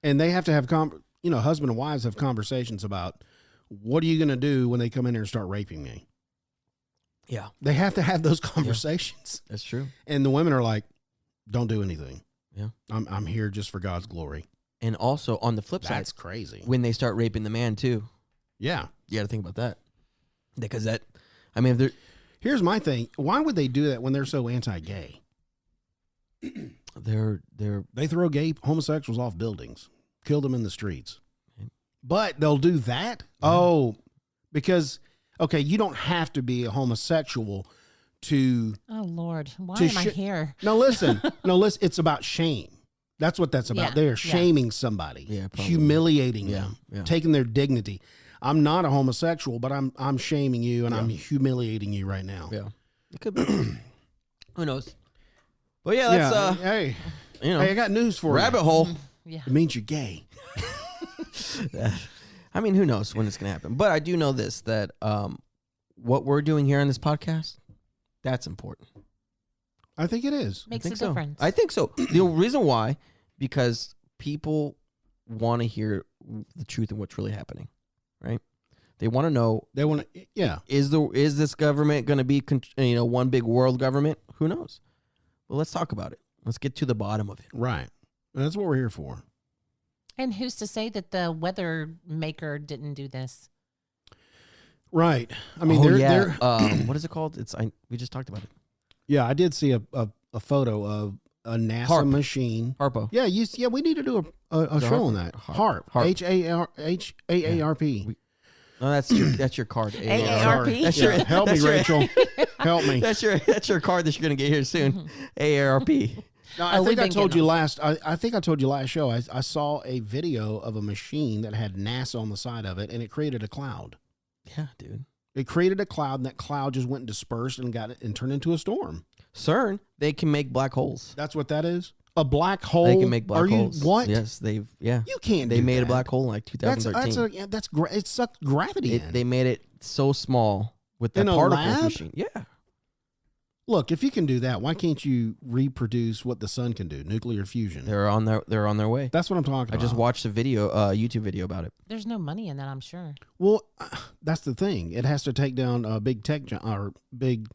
S2: And they have to have husband and wives have conversations about what are you going to do when they come in here and start raping me.
S3: Yeah,
S2: They have to have those conversations.
S3: that's true.
S2: And the women are like, don't do anything.
S3: Yeah.
S2: I'm here just for God's glory.
S3: And also on the flip
S2: That's
S3: side,
S2: crazy.
S3: when they start raping the man too,
S2: Yeah.
S3: you got to think about that. Because if they're
S2: Here's my thing. Why would they do that when they're so anti-gay?
S3: they're
S2: They throw homosexuals off buildings, kill them in the streets. But they'll do that? Oh, because, okay, you don't have to be a homosexual to...
S4: Oh Lord, why
S2: To
S4: am I here?
S2: No, listen. It's about shame. That's what that's about.
S4: Yeah,
S2: They're
S4: yeah.
S2: shaming somebody,
S3: Yeah, probably.
S2: humiliating
S3: Yeah,
S2: them,
S3: yeah.
S2: taking their dignity. I'm not a homosexual, but I'm shaming you and I'm humiliating you right now.
S3: yeah. It could be. Who knows? But yeah, that's
S2: hey, I got news for
S3: rabbit
S2: you.
S3: hole.
S4: Yeah.
S2: It means you're gay.
S3: I mean, who knows when it's going to happen? But I do know this, that what we're doing here on this podcast, that's important.
S2: I think it is.
S4: Makes
S3: I
S4: a
S3: think so.
S4: difference.
S3: I think so. The reason why, because people want to hear the truth and what's really happening, right? They want to know,
S2: They want to, yeah.
S3: is this government going to be one big world government? Who knows? Well, let's talk about it. Let's get to the bottom of it.
S2: Right. That's what we're here for.
S4: And who's to say that the weather maker didn't do this?
S2: Right. I mean, they're
S3: what is it called? We just talked about it.
S2: yeah, I did see a photo of a NASA
S3: HARP.
S2: machine.
S3: Harpo.
S2: Yeah, we need to do a
S3: The
S2: show
S3: HARP?
S2: on that.
S3: HARP.
S2: HARP. H-A-A-R-P.
S3: No, that's your card.
S4: AARP?
S3: That's
S2: Yeah,
S3: your,
S2: help me,
S3: that's your-
S2: Rachel. Help me.
S3: That's your card that you're gonna get here soon. AARP.
S2: No,
S4: Oh,
S2: I
S4: we've
S2: think I
S4: been
S2: told
S4: getting
S2: you
S4: them.
S2: last. I think I told you last show. I saw a video of a machine that had NASA on the side of it, and it created a cloud.
S3: Yeah, dude.
S2: It created a cloud, and that cloud just went and dispersed and turned into a storm.
S3: CERN, they can make black holes.
S2: That's what that is. A black hole.
S3: They can make black holes.
S2: What?
S3: Yes, You
S2: can't.
S3: They
S2: do
S3: made
S2: that.
S3: a black hole in like 2013.
S2: It sucked gravity in.
S3: They made it so small with that
S2: In a
S3: particle
S2: lab?
S3: machine. Yeah.
S2: Look, if you can do that, why can't you reproduce what the sun can do? Nuclear fusion.
S3: They're on their way.
S2: That's what I'm talking about.
S3: I just watched a video, YouTube video about it.
S4: There's no money in that, I'm sure.
S2: Well, that's the thing. It has to take down big tech or big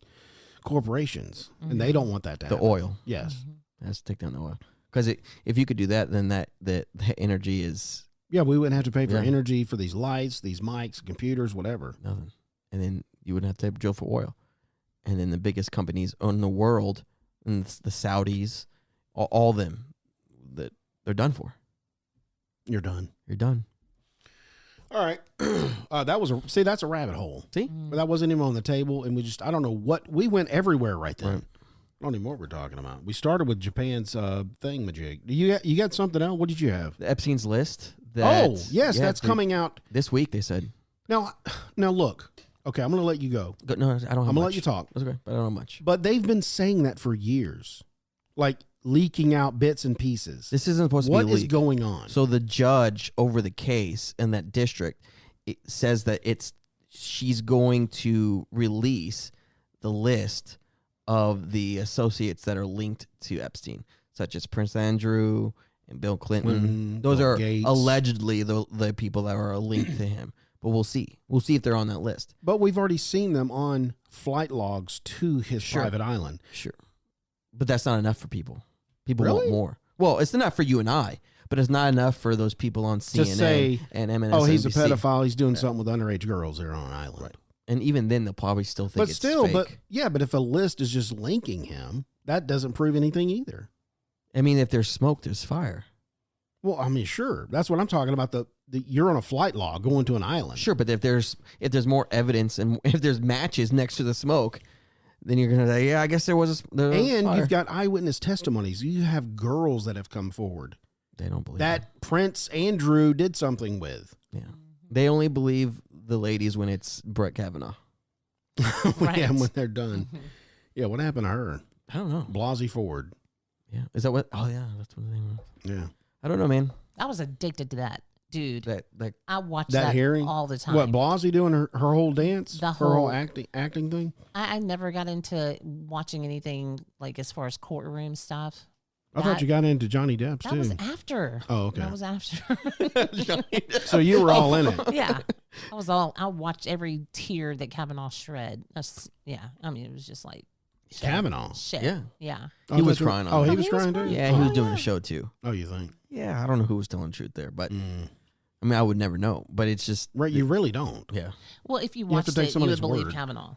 S2: corporations, and they don't want that to happen.
S3: The oil.
S2: Yes.
S3: It has to take down the oil. Because if you could do that, then the energy is
S2: Yeah, we wouldn't have to pay for
S3: Yeah.
S2: energy for these lights, these mics, computers, whatever.
S3: nothing. And then you wouldn't have to drill for oil. And then the biggest companies in the world, and it's the Saudis, all them, that they're done for.
S2: You're done.
S3: You're done.
S2: All right. That's a rabbit hole.
S3: See?
S2: But that wasn't even on the table, and I don't know what, we went everywhere right then.
S3: Right.
S2: I don't even know what we're talking about. We started with Japan's thingamajig. You got something else? What did you have?
S3: The Epstein's list.
S2: That's coming out.
S3: this week, they said.
S2: Now look. Okay, I'm going to let you go.
S3: No, I don't have
S2: I'm going to
S3: much.
S2: let you talk.
S3: That's okay, but I don't know much.
S2: But they've been saying that for years. Like leaking out bits and pieces.
S3: This isn't supposed to
S2: What
S3: be
S2: is
S3: leaked.
S2: going on?
S3: So the judge over the case in that district says that she's going to release the list of the associates that are linked to Epstein, such as Prince Andrew and Bill Clinton. Those
S2: Bill
S3: are
S2: Gates.
S3: allegedly the people that are linked to him. But we'll see. We'll see if they're on that list.
S2: But we've already seen them on flight logs to his
S3: Sure.
S2: private island.
S3: Sure. But that's not enough for people. People
S2: Really?
S3: want more. Well, it's enough for you and I, but it's not enough for those people on CNN
S2: say,
S3: and MSNBC.
S2: Oh, he's a pedophile. He's doing something with underage girls there on an island.
S3: Right. And even then, they'll probably still think
S2: But
S3: it's
S2: still,
S3: fake.
S2: but if a list is just linking him, that doesn't prove anything either.
S3: I mean, if there's smoke, there's fire.
S2: Well, I mean, sure. That's what I'm talking about. You're on a flight log going to an island.
S3: Sure, but if there's more evidence and if there's matches next to the smoke, then you're gonna say, yeah, I guess there was fire.
S2: You've got eyewitness testimonies. You have girls that have come forward
S3: They don't believe
S2: that Prince Andrew did something with.
S3: Yeah, they only believe the ladies when it's Brett Kavanaugh.
S4: Right.
S2: Yeah, when they're done. Yeah, what happened to her?
S3: I don't know.
S2: Blasey Ford.
S3: Yeah, is that what? Oh yeah, that's what the name was.
S2: Yeah.
S3: I don't know, man.
S4: I was addicted to that, dude.
S3: That
S4: I watched
S2: That
S4: that
S2: hearing?
S4: all the time.
S2: What, Blasey doing her whole dance?
S4: The
S2: her whole
S4: whole-
S2: acting thing?
S4: I never got into watching anything like as far as courtroom stuff.
S2: I thought you got into Johnny Depp's
S4: That
S2: too.
S4: was after.
S2: Oh, okay.
S4: That was after.
S2: So you were all in it.
S4: Yeah. I watched every tear that Kavanaugh shred. Yeah. I mean, it was just like. shit.
S2: Kavanaugh.
S4: Shit.
S3: Yeah.
S4: Yeah.
S3: He was
S2: that's right.
S3: crying on
S2: Oh,
S3: it.
S2: he
S4: Oh,
S2: was
S4: he was
S2: crying too?
S4: crying.
S3: Yeah, he was
S2: Oh.
S3: doing a show too.
S2: Oh, you think?
S3: Yeah, I don't know who was telling the truth there, but
S2: Mm.
S3: I mean, I would never know. But it's just
S2: Right, you really don't.
S3: yeah,
S4: Well, if you
S2: have to
S4: watched
S2: take
S4: it, you
S2: somebody's
S4: would believe
S2: word.
S4: Kavanaugh.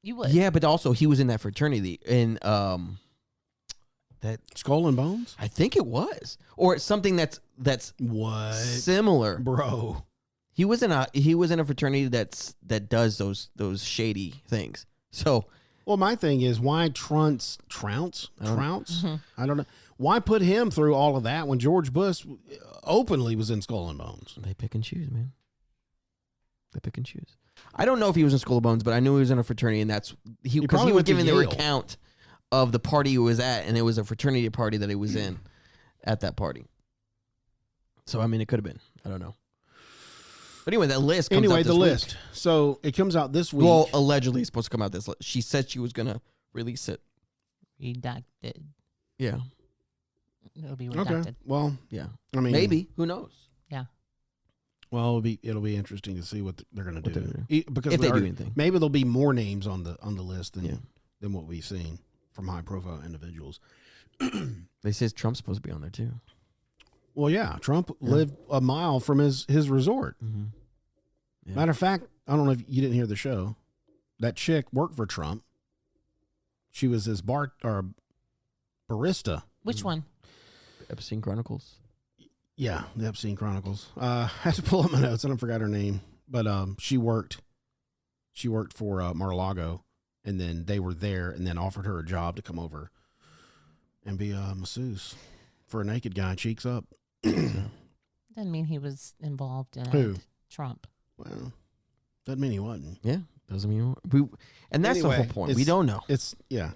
S4: You would.
S3: yeah. But also, he was in that fraternity, and that
S2: Skull and Bones?
S3: I think it was, or it's something that's
S2: What?
S3: similar.
S2: Bro.
S3: He was in a fraternity that does those shady things. So
S2: Well, my thing is, why Trounce?
S3: Mm-hmm.
S2: I don't know. Why put him through all of that when George Bush openly was in Skull and Bones?
S3: they pick and choose, man. They pick and choose. I don't know if he was in Skull of Bones, but I knew he was in a fraternity, and that's because
S2: probably
S3: he was
S2: went to
S3: giving the
S2: Yale.
S3: recount of the party he was at, and it was a fraternity party that he was in at that party. So I mean, it could have been. I don't know. But anyway, that list comes
S2: Anyway,
S3: out
S2: the
S3: this week.
S2: list. So it comes out this week.
S3: Well, allegedly, it's supposed to come out this. She said she was gonna release it.
S4: Redacted.
S3: Yeah,
S4: It'll be
S2: okay.
S4: redacted.
S2: Well,
S3: yeah.
S2: I mean,
S3: Maybe. Who knows?
S4: Yeah.
S2: Well, it'll be interesting to see what they're going to
S3: What
S2: do.
S3: they're gonna
S2: Because
S3: If
S2: we
S3: they do
S2: already-
S3: anything.
S2: maybe there'll be more names on the list
S3: Yeah.
S2: than what we've seen from high profile individuals.
S3: They says Trump's supposed to be on there too.
S2: Well, yeah, Trump lived a mile from his resort.
S3: Mm-hmm. Yeah.
S2: Matter of fact, I don't know if you didn't hear the show. That chick worked for Trump. She was his barista.
S4: Which one?
S3: Epstein Chronicles.
S2: Yeah, the Epstein Chronicles. I had to pull up my notes and I forgot her name, but she worked for Mar-a-Lago, and then they were there, and then offered her a job to come over and be a masseuse for a naked guy, cheeks up.
S4: Doesn't mean he was involved in
S2: Who?
S4: Trump.
S2: Well, doesn't mean he wasn't.
S3: Yeah, doesn't mean and that's the
S2: Anyway,
S3: whole point. We don't know.
S2: It's yeah.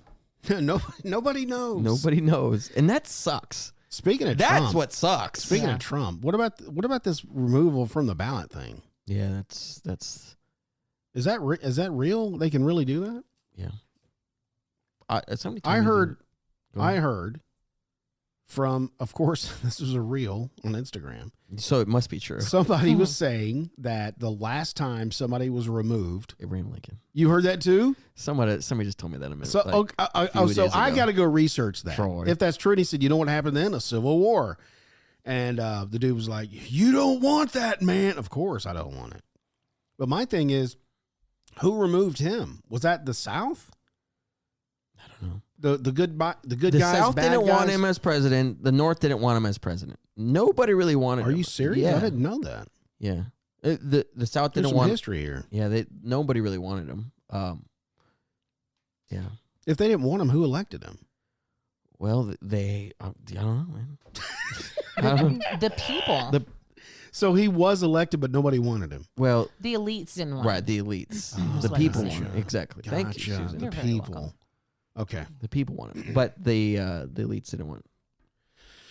S2: Nobody knows.
S3: Nobody knows, and that sucks.
S2: Speaking of
S3: That's
S2: Trump,
S3: what sucks.
S2: Speaking
S4: Yeah.
S2: of Trump, what about this removal from the ballot thing?
S3: Yeah, that's
S2: Is that real? They can really do that?
S3: yeah. somebody told
S2: I
S3: me
S2: heard.
S3: Go ahead.
S2: I heard from, of course, this was a reel on Instagram.
S3: So it must be true.
S2: Somebody was saying that the last time somebody was removed,
S3: Abraham Lincoln.
S2: you heard that too?
S3: Somebody just told me that a minute.
S2: So, so I got to go research that.
S3: Troy.
S2: If that's true, and he said, you know what happened then? A civil war. And the dude was like, you don't want that, man. Of course I don't want it. But my thing is, who removed him? Was that the South?
S3: I don't know.
S2: The good guys,
S3: The South
S2: bad
S3: didn't
S2: guys?
S3: want him as president. The North didn't want him as president. Nobody really wanted him.
S2: Are you serious?
S3: Yeah.
S2: I didn't know that.
S3: Yeah. The South
S2: There's
S3: didn't
S2: some
S3: want.
S2: history here.
S3: Yeah. Nobody really wanted him. Yeah.
S2: If they didn't want him, who elected him?
S3: Well, I don't know, man. I don't know.
S4: The people.
S2: So he was elected, but nobody wanted him.
S3: Well,
S4: The elites didn't want
S3: right,
S4: it.
S3: the elites,
S4: That's
S3: the
S4: what I'm
S3: people
S4: saying.
S3: want it. Exactly. Thank you,
S2: Gotcha.
S3: Susan.
S2: The
S4: You're very
S2: people.
S4: welcome.
S2: Okay.
S3: The people want it, but the elites didn't want it.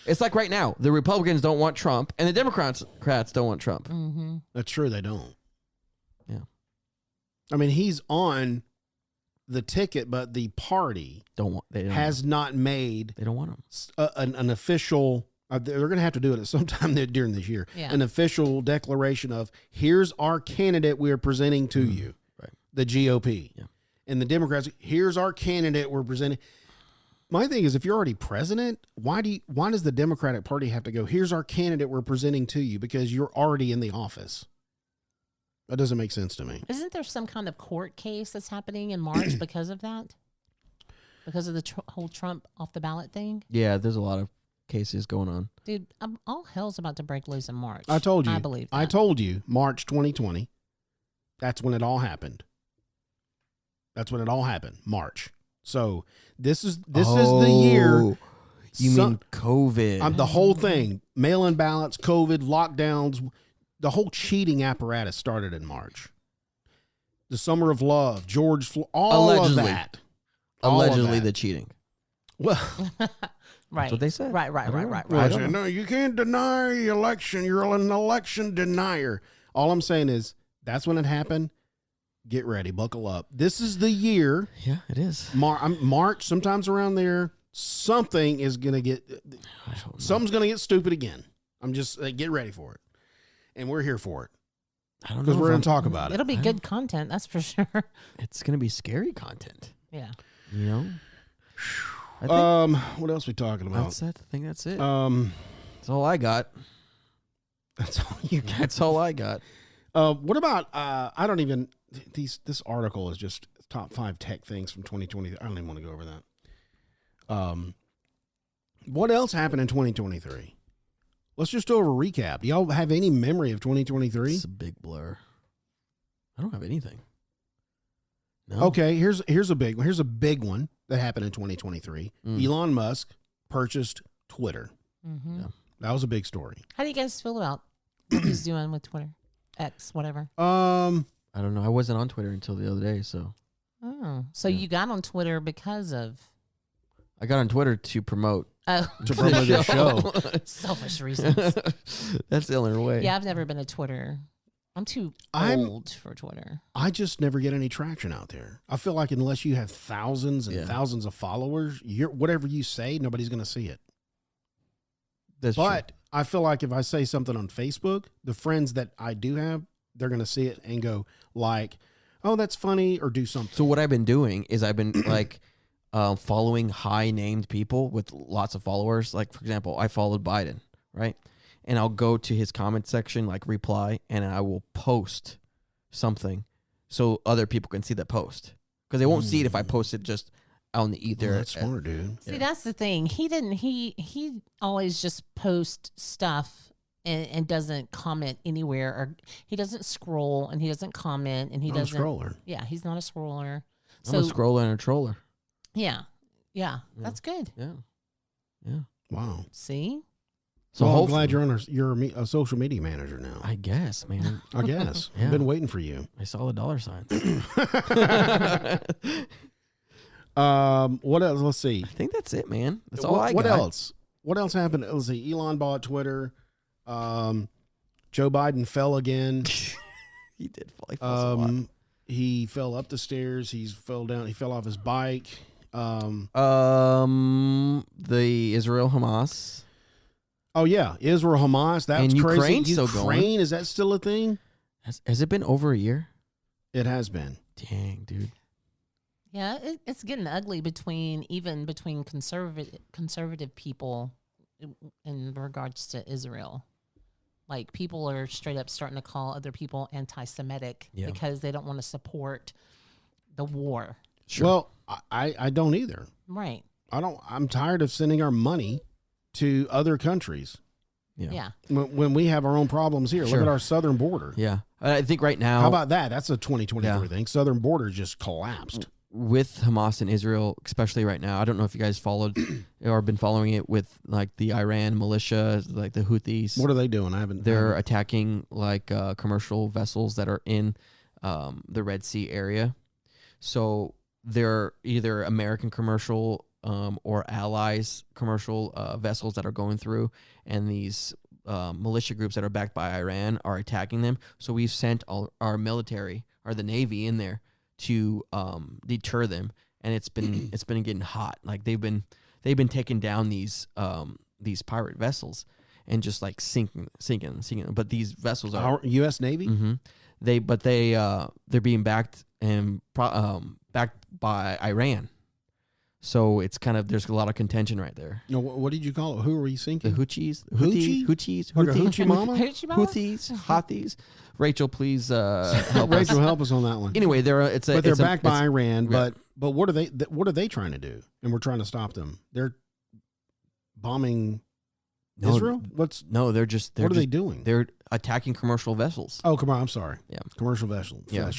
S3: It's like right now, the Republicans don't want Trump, and the Democrats don't want Trump.
S4: Mm-hmm.
S2: That's true. They don't.
S3: Yeah.
S2: I mean, he's on the ticket, but the party
S3: They don't
S2: has not made
S3: They don't want him.
S2: an official. They're going to have to do it at some time during this year.
S4: Yeah.
S2: An official declaration of here's our candidate we are presenting to you,
S3: Right.
S2: the GOP,
S3: Yeah.
S2: and the Democrats. Here's our candidate we're presenting. My thing is, if you're already president, why does the Democratic Party have to go? Here's our candidate we're presenting to you because you're already in the office. That doesn't make sense to me.
S4: Isn't there some kind of court case that's happening in March because of that? Because of the whole Trump off the ballot thing?
S3: Yeah, there's a lot of cases going on.
S4: Dude, all hell's about to break loose in March.
S2: I told you.
S4: I believe that.
S2: I told you, March 2020. That's when it all happened. That's when it all happened. March. So this is the year.
S3: You mean COVID?
S2: The whole thing: mail-in ballots, COVID, lockdowns. The whole cheating apparatus started in March. The Summer of Love, George Floyd, all
S3: Allegedly.
S2: of that. All of
S3: Allegedly,
S2: that.
S3: the cheating.
S2: Well,
S4: Right.
S3: That's what they said.
S4: Right.
S3: I don't know.
S2: well,
S3: I don't know.
S2: no, you can't deny the election. You're an election denier. All I'm saying is that's when it happened. Get ready, buckle up. This is the year.
S3: Yeah, it is.
S2: March, sometimes around there, something is gonna get. Something's gonna get stupid again. I'm just get ready for it, and we're here for it
S3: I don't know.
S2: because we're
S3: if
S2: gonna talk about it.
S4: It'll be good content, that's for sure.
S3: It's gonna be scary content.
S4: Yeah.
S3: You know. I think
S2: What else we talking about?
S3: that's it. I think that's it.
S2: That's
S3: That's all I got.
S2: all you got.
S3: That's all I got.
S2: What about? I don't even. This article is just top 5 tech things from 2020. I don't even want to go over that. What else happened in 2023? Let's just do a recap. Do y'all have any memory of 2023?
S3: It's a big blur. I don't have anything. No.
S2: Okay, here's a big one that happened in 2023. Elon Musk purchased Twitter.
S4: Mm-hmm.
S3: Yeah.
S2: That was a big story.
S4: How do you guys feel about what he's doing with Twitter? X, whatever.
S3: I don't know. I wasn't on Twitter until the other day, so
S4: Oh. So you got on Twitter because of
S3: I got on Twitter to promote
S2: to promote the show.
S4: selfish reasons.
S3: That's the only way.
S4: Yeah, I've never been a Twitter. I'm too
S2: I'm-
S4: old for Twitter.
S2: I just never get any traction out there. I feel like unless you have thousands and
S3: Yeah.
S2: thousands of followers, whatever you say, nobody's going to see it.
S3: That's
S2: But I feel like if I say something on Facebook, the friends that I do have, they're going to see it and go like, "Oh, that's funny," or do something.
S3: So what I've been doing is I've been like following high named people with lots of followers. Like, for example, I followed Biden, right? And I'll go to his comment section, like reply, and I will post something so other people can see the post. Because they won't see it if I post it just out in the ether.
S2: That's smart, dude.
S4: See, that's the thing. He always just posts stuff and doesn't comment anywhere, or he doesn't scroll and he doesn't comment and he
S2: I'm a
S4: doesn't.
S2: scroller.
S4: Yeah, he's not a scroller.
S3: I'm a scroller and a troller.
S4: Yeah, that's good.
S3: Yeah. Yeah.
S2: Wow.
S4: See,
S3: So
S2: Well, I'm
S3: hopefully-
S2: glad you're a social media manager now.
S3: I guess, man.
S2: I guess.
S3: Yeah.
S2: I've been waiting for you.
S3: I saw the dollar signs.
S2: What else? Let's see.
S3: I think that's it, man. That's all I got.
S2: What else? What else happened? Let's see. Elon bought Twitter. Joe Biden fell again.
S3: He did fall. He fell so hard.
S2: He fell up the stairs. He fell down. He fell off his bike.
S3: The Israel Hamas.
S2: Oh yeah, Israel Hamas. That's
S3: And
S2: crazy.
S3: Ukraine's still going.
S2: Ukraine, is that still a thing?
S3: Has it been over a year?
S2: It has been.
S3: Dang, dude.
S4: Yeah, it's getting ugly between conservative people in regards to Israel. Like, people are straight up starting to call other people anti-Semitic because they don't want to support the war.
S2: Sure. Well, I don't either.
S4: Right.
S2: I'm tired of sending our money to other countries.
S4: Yeah.
S2: When we have our own problems here.
S3: Sure.
S2: Look at our southern border.
S3: Yeah. I think right now.
S2: How about that? That's a 2023 thing. Southern border just collapsed.
S3: With Hamas and Israel, especially right now, I don't know if you guys followed or been following it with like the Iran militia, like the Houthis.
S2: What are they doing?
S3: They're attacking like commercial vessels that are in the Red Sea area. So they're either American commercial or allies commercial vessels that are going through, and these militia groups that are backed by Iran are attacking them. So we've sent our military or the Navy in there to deter them, and it's been getting hot. Like they've been taking down these pirate vessels and just like sinking them. But these vessels are
S2: our U.S. Navy.
S3: Mm-hmm. They're being backed by Iran. So it's kind of, there's a lot of contention right there.
S2: No, what did you call it? Who are you sinking?
S3: The Houthis.
S2: Houthis? Like a hoochie mama?
S3: Houthis. Rachel, please help us.
S2: Rachel, help us on that one.
S3: Anyway, they're
S2: backed by Iran. But what are they trying to do? And we're trying to stop them. They're bombing Israel.
S3: What are they
S2: doing?
S3: They're attacking commercial vessels.
S2: Oh, come on! I'm sorry.
S3: Yeah,
S2: commercial vessels.
S3: Yeah,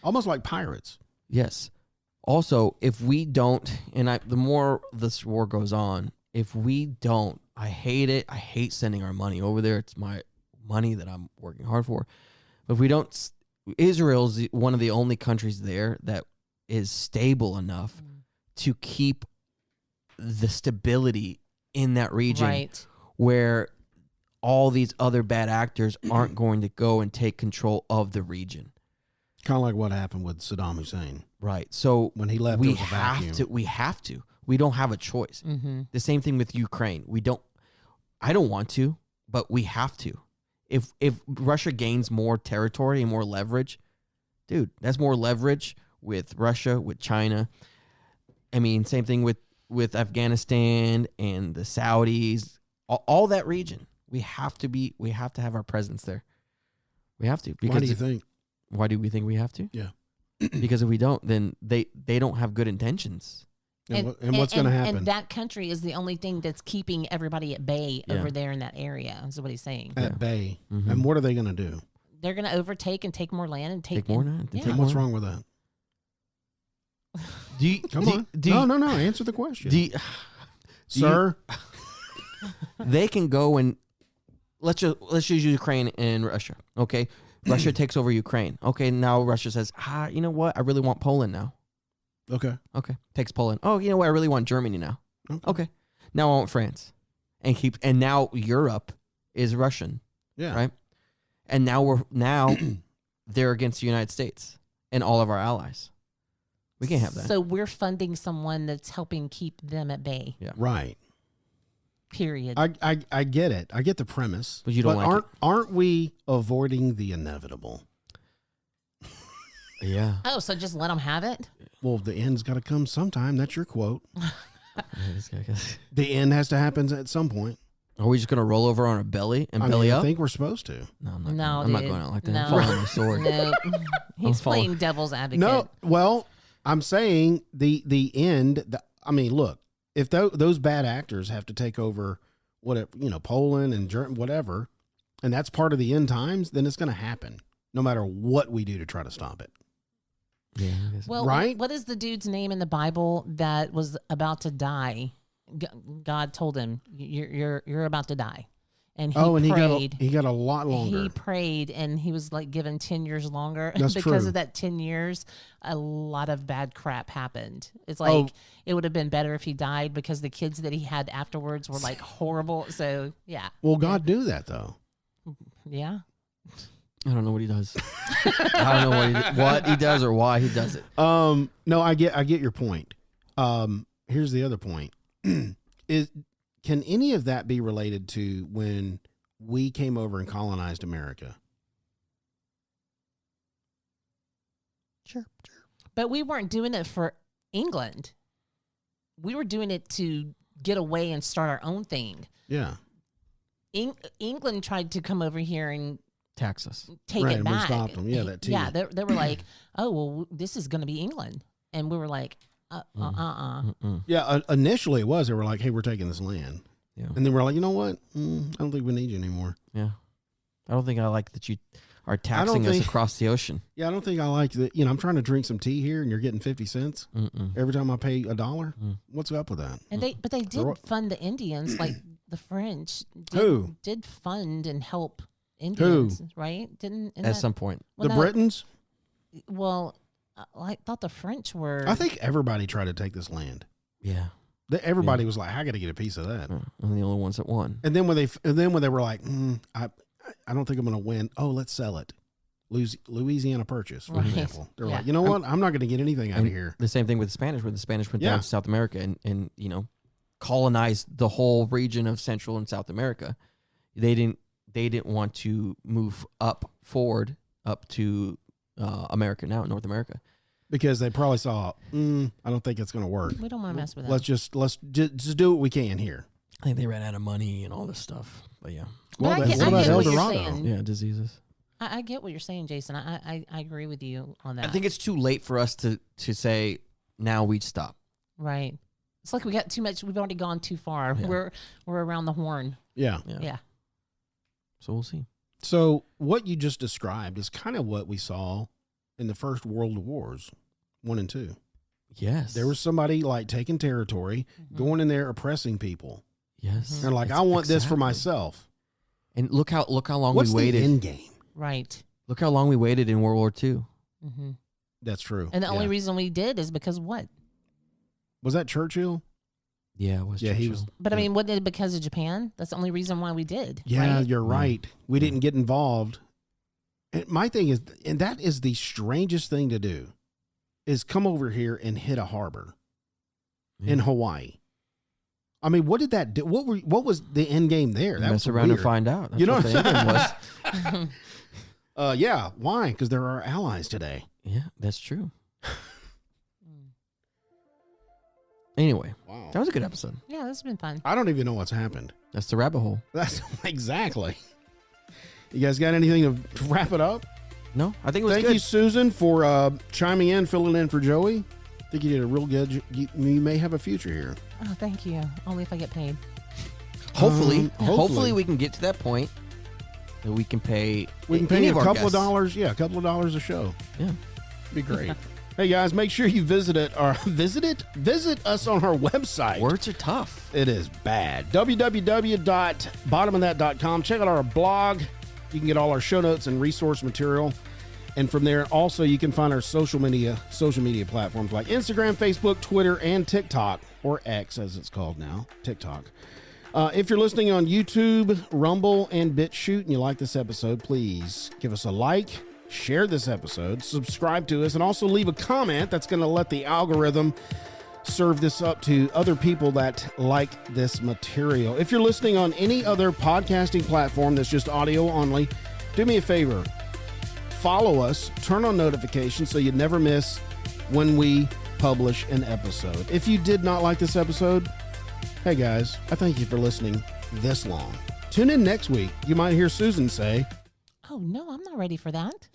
S2: almost like pirates.
S3: Yes. Also, if we don't, the more this war goes on, if we don't, I hate it. I hate sending our money over there. It's my money that I'm working hard for. But if we don't, Israel's one of the only countries there that is stable enough to keep the stability in that region,
S4: right,
S3: where all these other bad actors aren't going to go and take control of the region.
S2: Kind of like what happened with Saddam Hussein.
S3: Right. So
S2: when he left,
S3: we have to. We don't have a choice.
S4: Mm-hmm.
S3: The same thing with Ukraine. I don't want to, but we have to. If Russia gains more territory and more leverage, dude, that's more leverage with Russia, with China. I mean, same thing with Afghanistan and the Saudis, all that region. We have to have our presence there. We have to. Because
S2: why do you think?
S3: Why do we think we have to?
S2: Yeah.
S3: Because if we don't, then they don't have good intentions.
S2: And what's going to happen?
S4: And that country is the only thing that's keeping everybody at bay over there in that area, is what he's saying.
S2: At bay.
S3: Mm-hmm.
S2: And what are they going to do?
S4: They're going to overtake and take more land and take
S3: more land.
S4: Yeah.
S2: What's wrong with that? No. Answer the question. Sir?
S3: They can go and let's just use Ukraine and Russia. Okay. Russia takes over Ukraine. Okay, now Russia says, you know what? I really want Poland now.
S2: Okay.
S3: Takes Poland. Oh, you know what? I really want Germany now. Okay. Now I want France. And now Europe is Russian.
S2: Yeah.
S3: Right? And now they're against the United States and all of our allies. We can't have that.
S4: So we're funding someone that's helping keep them at bay.
S3: Yeah.
S2: Right.
S4: Period.
S2: I get it. I get the premise.
S3: But you don't like it.
S2: Aren't we avoiding the inevitable?
S3: Yeah.
S4: Oh, so just let them have it?
S2: Well, the end's got to come sometime. That's your quote. The end has to happen at some point.
S3: Are we just going to roll over on our belly and belly up?
S2: I think we're supposed to.
S3: No, I'm not.
S4: No,
S3: I'm not going out like that.
S4: No.
S3: I'm following my sword.
S4: No. He's playing devil's advocate.
S2: No, well, I'm saying the end. Look, if those bad actors have to take over, whatever, Poland and Germany, whatever, and that's part of the end times, then it's going to happen, no matter what we do to try to stop it.
S3: Yeah.
S4: Well,
S2: right?
S4: What is the dude's name in the Bible that was about to die? God told him, "You're about to die," and he prayed.
S2: He got a lot longer.
S4: He prayed, and he was like given 10 years longer.
S2: That's
S4: because
S2: true.
S4: of that 10 years, a lot of bad crap happened. It's like it would have been better if he died, because the kids that he had afterwards were like horrible. So yeah.
S2: Well, God knew that though.
S4: Yeah.
S3: I don't know what he does. I don't know what he does or why he does it.
S2: No, I get your point. Here's the other point. Can any of that be related to when we came over and colonized America?
S3: Sure.
S4: But we weren't doing it for England. We were doing it to get away and start our own thing.
S2: Yeah.
S4: England tried to come over here and
S3: Tax us.
S4: take
S2: Right,
S4: it
S2: and we
S4: back.
S2: stopped them. Yeah, that too.
S4: Yeah, they were like, oh, well, this is going to be England. And we were like,
S2: Yeah, initially it was. They were like, hey, we're taking this land.
S3: Yeah.
S2: And then we're like, you know what? I don't think we need you anymore.
S3: Yeah. I don't think I like that you are taxing us across the ocean.
S2: Yeah, I don't think I like that. I'm trying to drink some tea here and you're getting 50 cents every time I pay $1. What's up with that?
S4: And they did fund the Indians, like the French did fund and help Indians, right?
S3: At some point.
S2: The Britons?
S4: Well, I thought the French were.
S2: I think everybody tried to take this land.
S3: Yeah.
S2: Everybody was like, I got to get a piece of that.
S3: I'm the only ones that won.
S2: And then when they were like, I don't think I'm going to win. Oh, let's sell it. Louisiana Purchase, for example. They're like, you know what? I'm not going to get anything out of here.
S3: The same thing with the Spanish, where the Spanish went down to South America and colonized the whole region of Central and South America. They didn't want to move forward to America now, North America.
S2: Because they probably saw, I don't think it's going to work.
S4: We don't want to mess with that.
S2: Let's just do what we can here.
S3: I think they ran out of money and all this stuff. But yeah.
S2: Well,
S4: I
S2: what
S4: get
S2: about El
S4: what you're
S2: Dorado?
S4: saying.
S3: Yeah, diseases.
S4: I get what you're saying, Jason. I agree with you on that.
S3: I think it's too late for us to say now we'd stop.
S4: Right. It's like we got too much. We've already gone too far.
S3: Yeah.
S4: We're around the horn.
S2: Yeah.
S3: So we'll see.
S2: So what you just described is kind of what we saw in the first World Wars, 1 and 2.
S3: Yes.
S2: There was somebody like taking territory, going in there oppressing people.
S3: Yes.
S2: They're like, I want this for myself.
S3: And look how long
S2: What's
S3: we waited.
S2: the end game?
S4: Right.
S3: Look how long we waited in World War II.
S4: Mm-hmm.
S2: That's true.
S4: And the only reason we did is because what?
S2: Was that Churchill?
S3: Yeah, it was.
S2: Yeah,
S3: Churchill.
S2: he was.
S4: But I mean, wasn't it because of Japan? That's the only reason why we did.
S2: Yeah,
S4: right?
S2: you're right. We didn't get involved. And my thing is, and that is the strangest thing to do, is come over here and hit a harbor in Hawaii. I mean, what did that do? What was the end game there? That
S3: Mess
S2: was
S3: around
S2: weird.
S3: and find out. That's
S2: You know
S3: what the end game was.
S2: Yeah. Why? Because they're our allies today.
S3: Yeah, that's true. Anyway,
S2: Wow.
S3: that was a good episode.
S4: Yeah, this has been fun.
S2: I don't even know what's happened.
S3: That's the rabbit hole.
S2: That's exactly. You guys got anything to wrap it up?
S3: No, I think it was
S2: Thank
S3: good.
S2: you, Susan, for chiming in, filling in for Joey. I think you did a real good. You may have a future here.
S4: Oh, thank you. Only if I get paid.
S3: Hopefully we can get to that point that we can pay.
S2: We can pay
S3: any
S2: you
S3: of
S2: a
S3: our
S2: couple of
S3: guests.
S2: dollars. Yeah, a couple of dollars a show.
S3: Yeah.
S2: Be great. Hey guys, make sure you visit us on our website.
S3: Words are tough.
S2: It is bad. www.bottomofthat.com. Check out our blog. You can get all our show notes and resource material. And from there, also, you can find our social media platforms like Instagram, Facebook, Twitter, and TikTok, or X as it's called now, TikTok. If you're listening on YouTube, Rumble, and BitChute, and you like this episode, please give us a like, share this episode, subscribe to us, and also leave a comment. That's going to let the algorithm serve this up to other people that like this material. If you're listening on any other podcasting platform that's just audio only, do me a favor. Follow us, turn on notifications so you never miss when we publish an episode. If you did not like this episode, hey guys, I thank you for listening this long. Tune in next week. You might hear Susan say,
S4: Oh, no, I'm not ready for that.